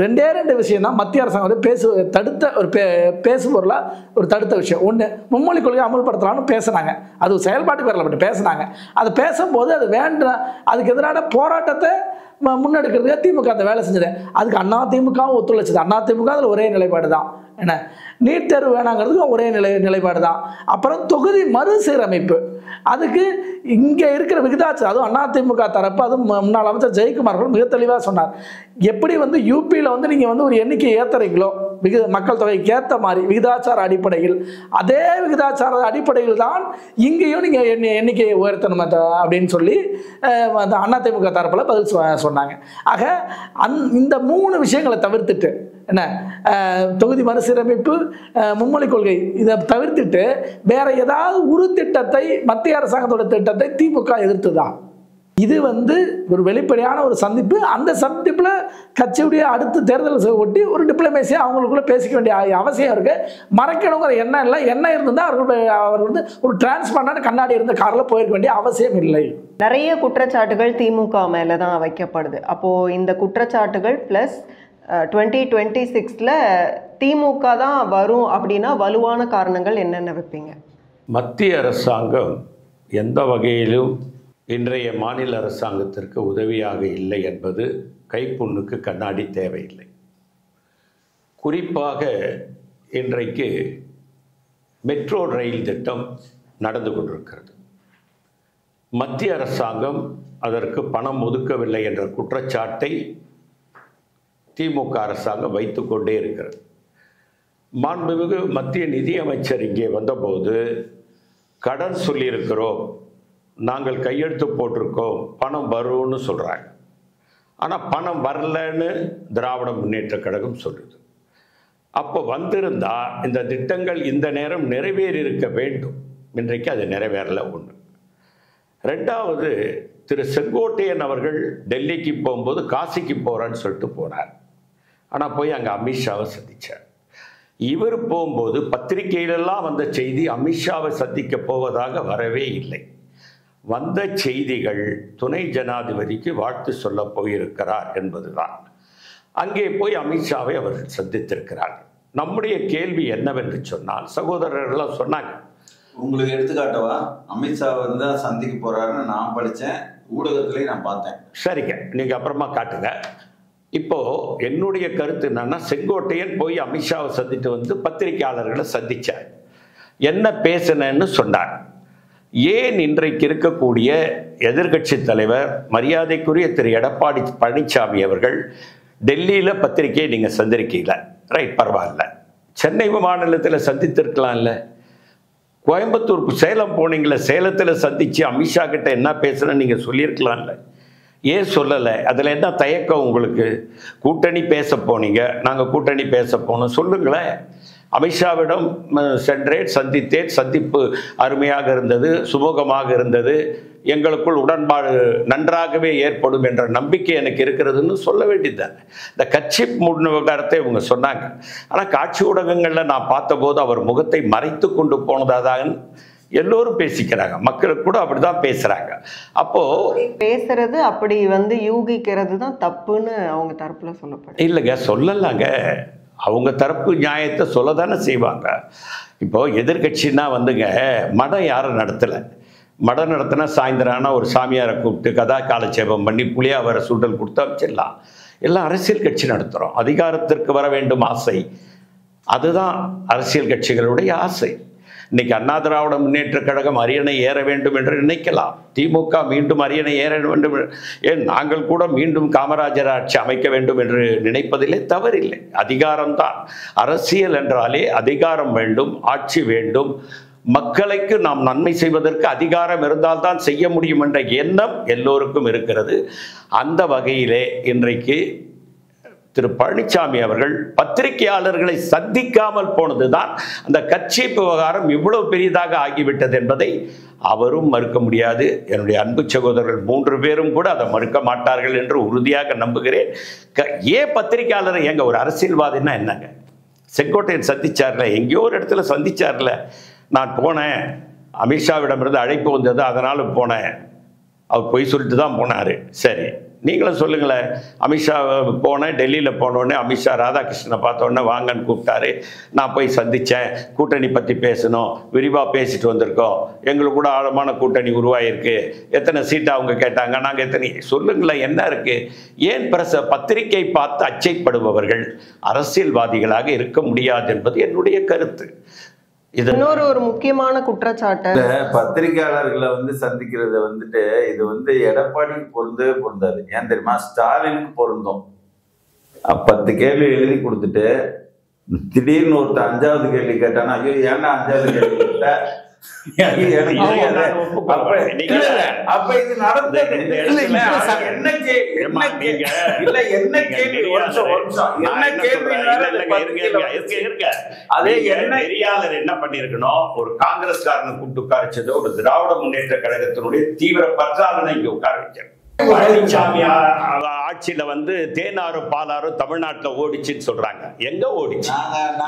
2 விஷயம் தான் மத்திய அரசாங்கம் வந்து தடுத்த ஒரு பேசுபொருளாக ஒரு தடுத்த விஷயம். ஒன்று, மும்மொழி கொள்கை அமல்படுத்தலாம்னு பேசினாங்க. அது செயல்பாட்டுக்கு வரல, பட் பேசினாங்க. அது பேசும்போது அது வேண்டாம், அதுக்கு எதிரான போராட்டத்தை முன்னெடுக்கிறதுக்கு திமுக அந்த வேலை செஞ்சது. அதுக்கு அதிமுகவும் ஒத்துழைச்சது. அதிமுக அதில் ஒரே நிலைப்பாடு தான். என்ன, நீட் தேர்வு வேணாங்கிறதுக்கு ஒரே நிலைப்பாடு தான். அப்புறம் தொகுதி மறுசீரமைப்பு, அதுக்கு இங்கே இருக்கிற விகிதாச்சாரம், அதுவும் அதிமுக தரப்பு, அதுவும் முன்னாள் அமைச்சர் ஜெயக்குமார் அவர்கள் மிக தெளிவாக சொன்னார். எப்படி வந்து யூபியில் வந்து நீங்கள் வந்து ஒரு எண்ணிக்கை ஏற்றுறீங்களோ மக்கள் தொகைக்கு ஏற்ற மாதிரி விகிதாச்சார அடிப்படையில், அதே விகிதாச்சார அடிப்படையில் தான் இங்கேயும் நீங்கள் எண்ணிக்கையை உயர்த்தணும் அப்படின்னு சொல்லி அந்த அதிமுக தரப்பில் பதில் சொன்னாங்க. ஆக இந்த 3 விஷயங்களை தவிர்த்துட்டு, என்ன, தொகுதி மறுசீரமைப்பு, மும்மொழி கொள்கை, இதை தவிர்த்துட்டு வேற ஏதாவது ஒரு திட்டத்தை, மத்திய அரசாங்கத்தோட திட்டத்தை திமுக எதிர்த்துதான். இது வந்து ஒரு வெளிப்படையான ஒரு சந்திப்பு. அந்த சந்திப்பில் கட்சியுடைய அடுத்த தேர்தலை ஒட்டி ஒரு டிப்ளமேசியாக அவங்களுக்குள்ள பேசிக்க வேண்டிய அவசியம் இருக்கு. மறைக்கணுங்கிற எண்ணம் இல்லை. எண்ணம் இருந்தால் அவர் வந்து ஒரு டிரான்ஸ்பரண்டான கண்ணாடி இருந்த காரில் போயிருக்க வேண்டிய அவசியம் இல்லை. நிறைய குற்றச்சாட்டுகள் திமுக மேலே தான் வைக்கப்படுது. அப்போது இந்த குற்றச்சாட்டுகள் ப்ளஸ் 2026ல் திமுக தான் வரும் அப்படின்னா வலுவான காரணங்கள் என்னென்ன வைப்பீங்க? மத்திய அரசாங்கம் எந்த வகையிலும் இன்றைய மாநில அரசாங்கத்திற்கு உதவியாக இல்லை என்பது கைப்புண்ணுக்கு கண்ணாடி தேவையில்லை. குறிப்பாக இன்றைக்கு மெட்ரோ ரயில் திட்டம் நடந்து கொண்டிருக்கிறது. மத்திய அரசாங்கம் அதற்கு பணம் ஒதுக்கவில்லை என்ற குற்றச்சாட்டை திமுக அரசாங்கம் வைத்து கொண்டே இருக்கிறது. மாண்புமிகு மத்திய நிதியமைச்சர் இங்கே வந்தபோது கடன் சொல்லியிருக்கிறோம், நாங்கள் கையெழுத்து போட்டிருக்கோம், பணம் வரும்னு சொல்கிறாங்க. ஆனால் பணம் வரலன்னு திராவிட முன்னேற்ற கழகம் சொல்லுது. அப்போ வந்திருந்தா இந்த திட்டங்கள் இந்த நேரம் நிறைவேறி இருக்க வேண்டும். இன்றைக்கு அது நிறைவேறல. ஒன்று. ரெண்டாவது, திரு செங்கோட்டையன் அவர்கள் டெல்லிக்கு போகும்போது காசிக்கு போகிறேன்னு சொல்லிட்டு போனார். ஆனால் போய் அங்கே அமித்ஷாவை சந்தித்தார். இவர் போகும்போது பத்திரிகையிலெல்லாம் வந்த செய்தி அமித்ஷாவை சந்திக்க போவதாக வரவே இல்லை. வந்த செய்திகள் துணை ஜனாதிபதிக்கு வாழ்த்து சொல்ல போயிருக்கிறார் என்பதுதான். அங்கே போய் அமித்ஷாவை அவர்கள் சந்தித்திருக்கிறார்கள். நம்முடைய கேள்வி என்னவென்று சொன்னால், சகோதரர்கள்லாம் சொன்னாங்க, உங்களுக்கு எடுத்துக்காட்டவா, அமித்ஷா வந்து சந்திக்க போறாருன்னு நான் படித்தேன், ஊடகத்திலேயே நான் பார்த்தேன். சரிங்க, நீங்கள் அப்புறமா காட்டுங்க. இப்போ என்னுடைய கருத்து என்னன்னா, செங்கோட்டையன் போய் அமித்ஷாவை சந்தித்து வந்து பத்திரிகையாளர்களை சந்திச்சார். என்ன பேசினேன்னு சொன்னார். ஏன் இன்றைக்கு இருக்கக்கூடிய எதிர்கட்சி தலைவர் மரியாதைக்குரிய திரு எடப்பாடி பழனிசாமி அவர்கள் டெல்லியில் பத்திரிகையை நீங்கள் சந்திருக்கீங்கள, ரைட், பரவாயில்ல, சென்னை மாநிலத்தில் சந்தித்திருக்கலாம்ல. கோயம்புத்தூர் சேலம் போனீங்களே, சேலத்தில் சந்தித்து அமித்ஷா கிட்ட என்ன பேசுகிறேன்னு நீங்கள் சொல்லியிருக்கலாம்ல. ஏன் சொல்லலை? அதில் என்ன தயக்கம் உங்களுக்கு? கூட்டணி பேச போனீங்க, நாங்கள் கூட்டணி பேச போனோம், சொல்லுங்களேன். அமித்ஷாவிடம் சென்றேன், சந்தித்தேன், சந்திப்பு அருமையாக இருந்தது, சுமூகமாக இருந்தது, எங்களுக்குள் உடன்பாடு நன்றாகவே ஏற்படும் என்ற நம்பிக்கை எனக்கு இருக்கிறதுன்னு சொல்ல வேண்டியதுதான். இந்த கட்சி விவகாரத்தை இவங்க சொன்னாங்க. ஆனால் காட்சி ஊடகங்களில் நான் பார்த்தபோது அவர் முகத்தை மறைத்து கொண்டு போனதாக எல்லோரும் பேசிக்கிறாங்க, மக்களுக்கு கூட அப்படிதான் பேசுறாங்க. அப்போ பேசுறது அப்படி யூகிக்கிறது தான் தப்புன்னு அவங்க தரப்புல சொல்லப்படும். இல்லைங்க, சொல்லலாங்க. அவங்க தரப்பு நியாயத்தை சொல்ல தானே செய்வாங்க. இப்போ எதிர்கட்சின்னா மடம் யாரும் நடத்தலை. மடம் நடத்தினா சாயந்தரம் ஆனால் ஒரு சாமியாரை கூப்பிட்டு கதா காலட்சேபம் பண்ணி புளியாவர சூழல் கொடுத்து அமைச்சிடலாம். எல்லாம் அரசியல் கட்சி நடத்துகிறோம். அதிகாரத்திற்கு வர வேண்டும் ஆசை, அதுதான் அரசியல் கட்சிகளுடைய ஆசை. இன்னைக்கு அண்ணா திராவிட முன்னேற்ற கழகம் அரியணை ஏற வேண்டும் என்று நினைக்கலாம். திமுக மீண்டும் அரியணை ஏற வேண்டும், ஏன் நாங்கள் கூட மீண்டும் காமராஜர் ஆட்சி அமைக்க வேண்டும் என்று நினைப்பதிலே தவறில்லை. அதிகாரம்தான். அரசியல் என்றாலே அதிகாரம் வேண்டும், ஆட்சி வேண்டும். மக்களுக்கு நாம் நன்மை செய்வதற்கு அதிகாரம் இருந்தால்தான் செய்ய முடியும் என்ற எண்ணம் எல்லோருக்கும் இருக்கிறது. அந்த வகையிலே இன்றைக்கு திரு பழனிசாமி அவர்கள் பத்திரிகையாளர்களை சந்திக்காமல் போனதுதான் அந்த கட்சி விவகாரம் இவ்வளவு பெரியதாக ஆகிவிட்டது என்பதை அவரும் மறுக்க முடியாது. என்னுடைய அன்பு சகோதரர்கள் 3 பேரும் கூட அதை மறுக்க மாட்டார்கள் என்று உறுதியாக நம்புகிறேன். ஏன் பத்திரிகையாளர் எங்க ஒரு அரசியல்வாதின்னா என்னங்க? செங்கோட்டையன் சந்திச்சார்ல, எங்கேயோ ஒரு இடத்துல சந்திச்சார்ல. நான் போனேன், அமித்ஷாவிடமிருந்து அழைப்பு வந்தது, அதனால போனேன். அவர் பொய் சொல்லிட்டு தான் போனார். சரி, நீங்களும் சொல்லுங்களேன். அமித்ஷா போனேன், டெல்லியில் போனோடனே அமித்ஷா ராதாகிருஷ்ணனை பார்த்தோன்னே வாங்கன்னு கூப்பிட்டாரு. நான் போய் சந்தித்தேன், கூட்டணி பற்றி பேசணும், விரிவாக பேசிட்டு வந்திருக்கோம், எங்களுக்கு கூட ஆழமான கூட்டணி உருவாகிருக்கு, எத்தனை சீட்டு அவங்க கேட்டாங்க, நாங்கள் எத்தனை, சொல்லுங்களேன் என்ன இருக்குது? ஏன் பத்திரிகை பார்த்து அச்சைப்படுபவர்கள் அரசியல்வாதிகளாக இருக்க முடியாது என்பது என்னுடைய கருத்து. இன்னொரு ஒரு முக்கியமான குற்றச்சாட்டு, பத்திரிகையாளர்களை சந்திக்கிறது இது எடப்பாடிக்கு பொருந்தவே பொருந்தாது. ஏன் தெரியுமா? ஸ்டாலினுக்கு பொருந்தும். 10 கேள்வி எழுதி கொடுத்துட்டு திடீர்னு ஒருத்தர் 5வது கேள்வி கேட்டானா, ஐயோ ஏன்னா 5வது கேள்வி கேட்ட அப்ப இது நடந்தது என்ன பண்ணிருக்கணும்? ஒரு காங்கிரஸ்காரனை கூப்பிட்டு உட்காரிச்சதோ ஒரு திராவிட முன்னேற்ற கழகத்தினுடைய தீவிர பற்றாளனை இங்க உட்கார வச்சார். பழனிசாமி ஆட்சியில தேனாறு பாலாறு தமிழ்நாட்டில் ஓடிச்சுன்னு சொல்றாங்க. எங்க ஓடிச்சு?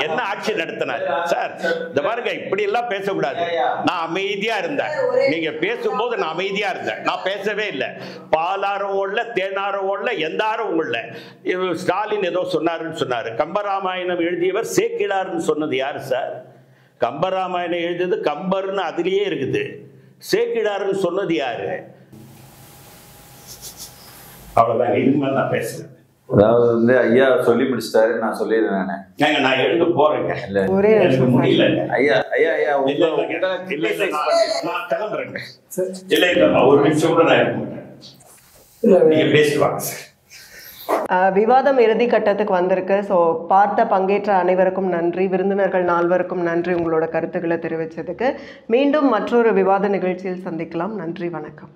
என்ன ஆட்சி நடத்தினார் சார்? இந்த பாருங்க, இப்படி எல்லாம் பேசக்கூடாது. நான் அமைதியா இருந்தேன், நீங்க பேசும்போது நான் அமைதியா இருந்தேன், நான் பேசவே இல்லை. பாலாறும் ஓடல, தேனாரும் ஓடல, எந்த ஆறும் ஓடல. ஸ்டாலின் ஏதோ சொன்னாருன்னு சொன்னாரு. கம்பராமாயணம் எழுதியவர் சேக்கிழார்னு சொன்னது யாரு சார்? கம்பராமாயணம் எழுதியது கம்பர்னு அதுலயே இருக்குது. சேக்கிழார்னு சொன்னது யாரு? அவ்வளவுதான். இனிமேல் நான் பேசுறேன். அதாவது ஐயா சொல்லி முடிச்சிட்டாரு, நான் சொல்லிடுறேன். நான் எழுந்து போறேங்க. எனக்கு முடியல ஐயா. ஐயா ஐயா நான் கிளம்புறேங்க. இல்ல இல்ல ஒரு நிமிஷம் கூட நான் இருக்க மாட்டேன். நீங்க பேசுவாங்க சார். விவாதம் இறுதி கட்டத்துக்கு வந்திருக்கு. ஸோ பார்த்த பங்கேற்ற அனைவருக்கும் நன்றி, விருந்தினர்கள் 4வருக்கும் நன்றி உங்களோட கருத்துக்களை தெரிவித்ததுக்கு. மீண்டும் மற்றொரு விவாத நிகழ்ச்சியில் சந்திக்கலாம். நன்றி, வணக்கம்.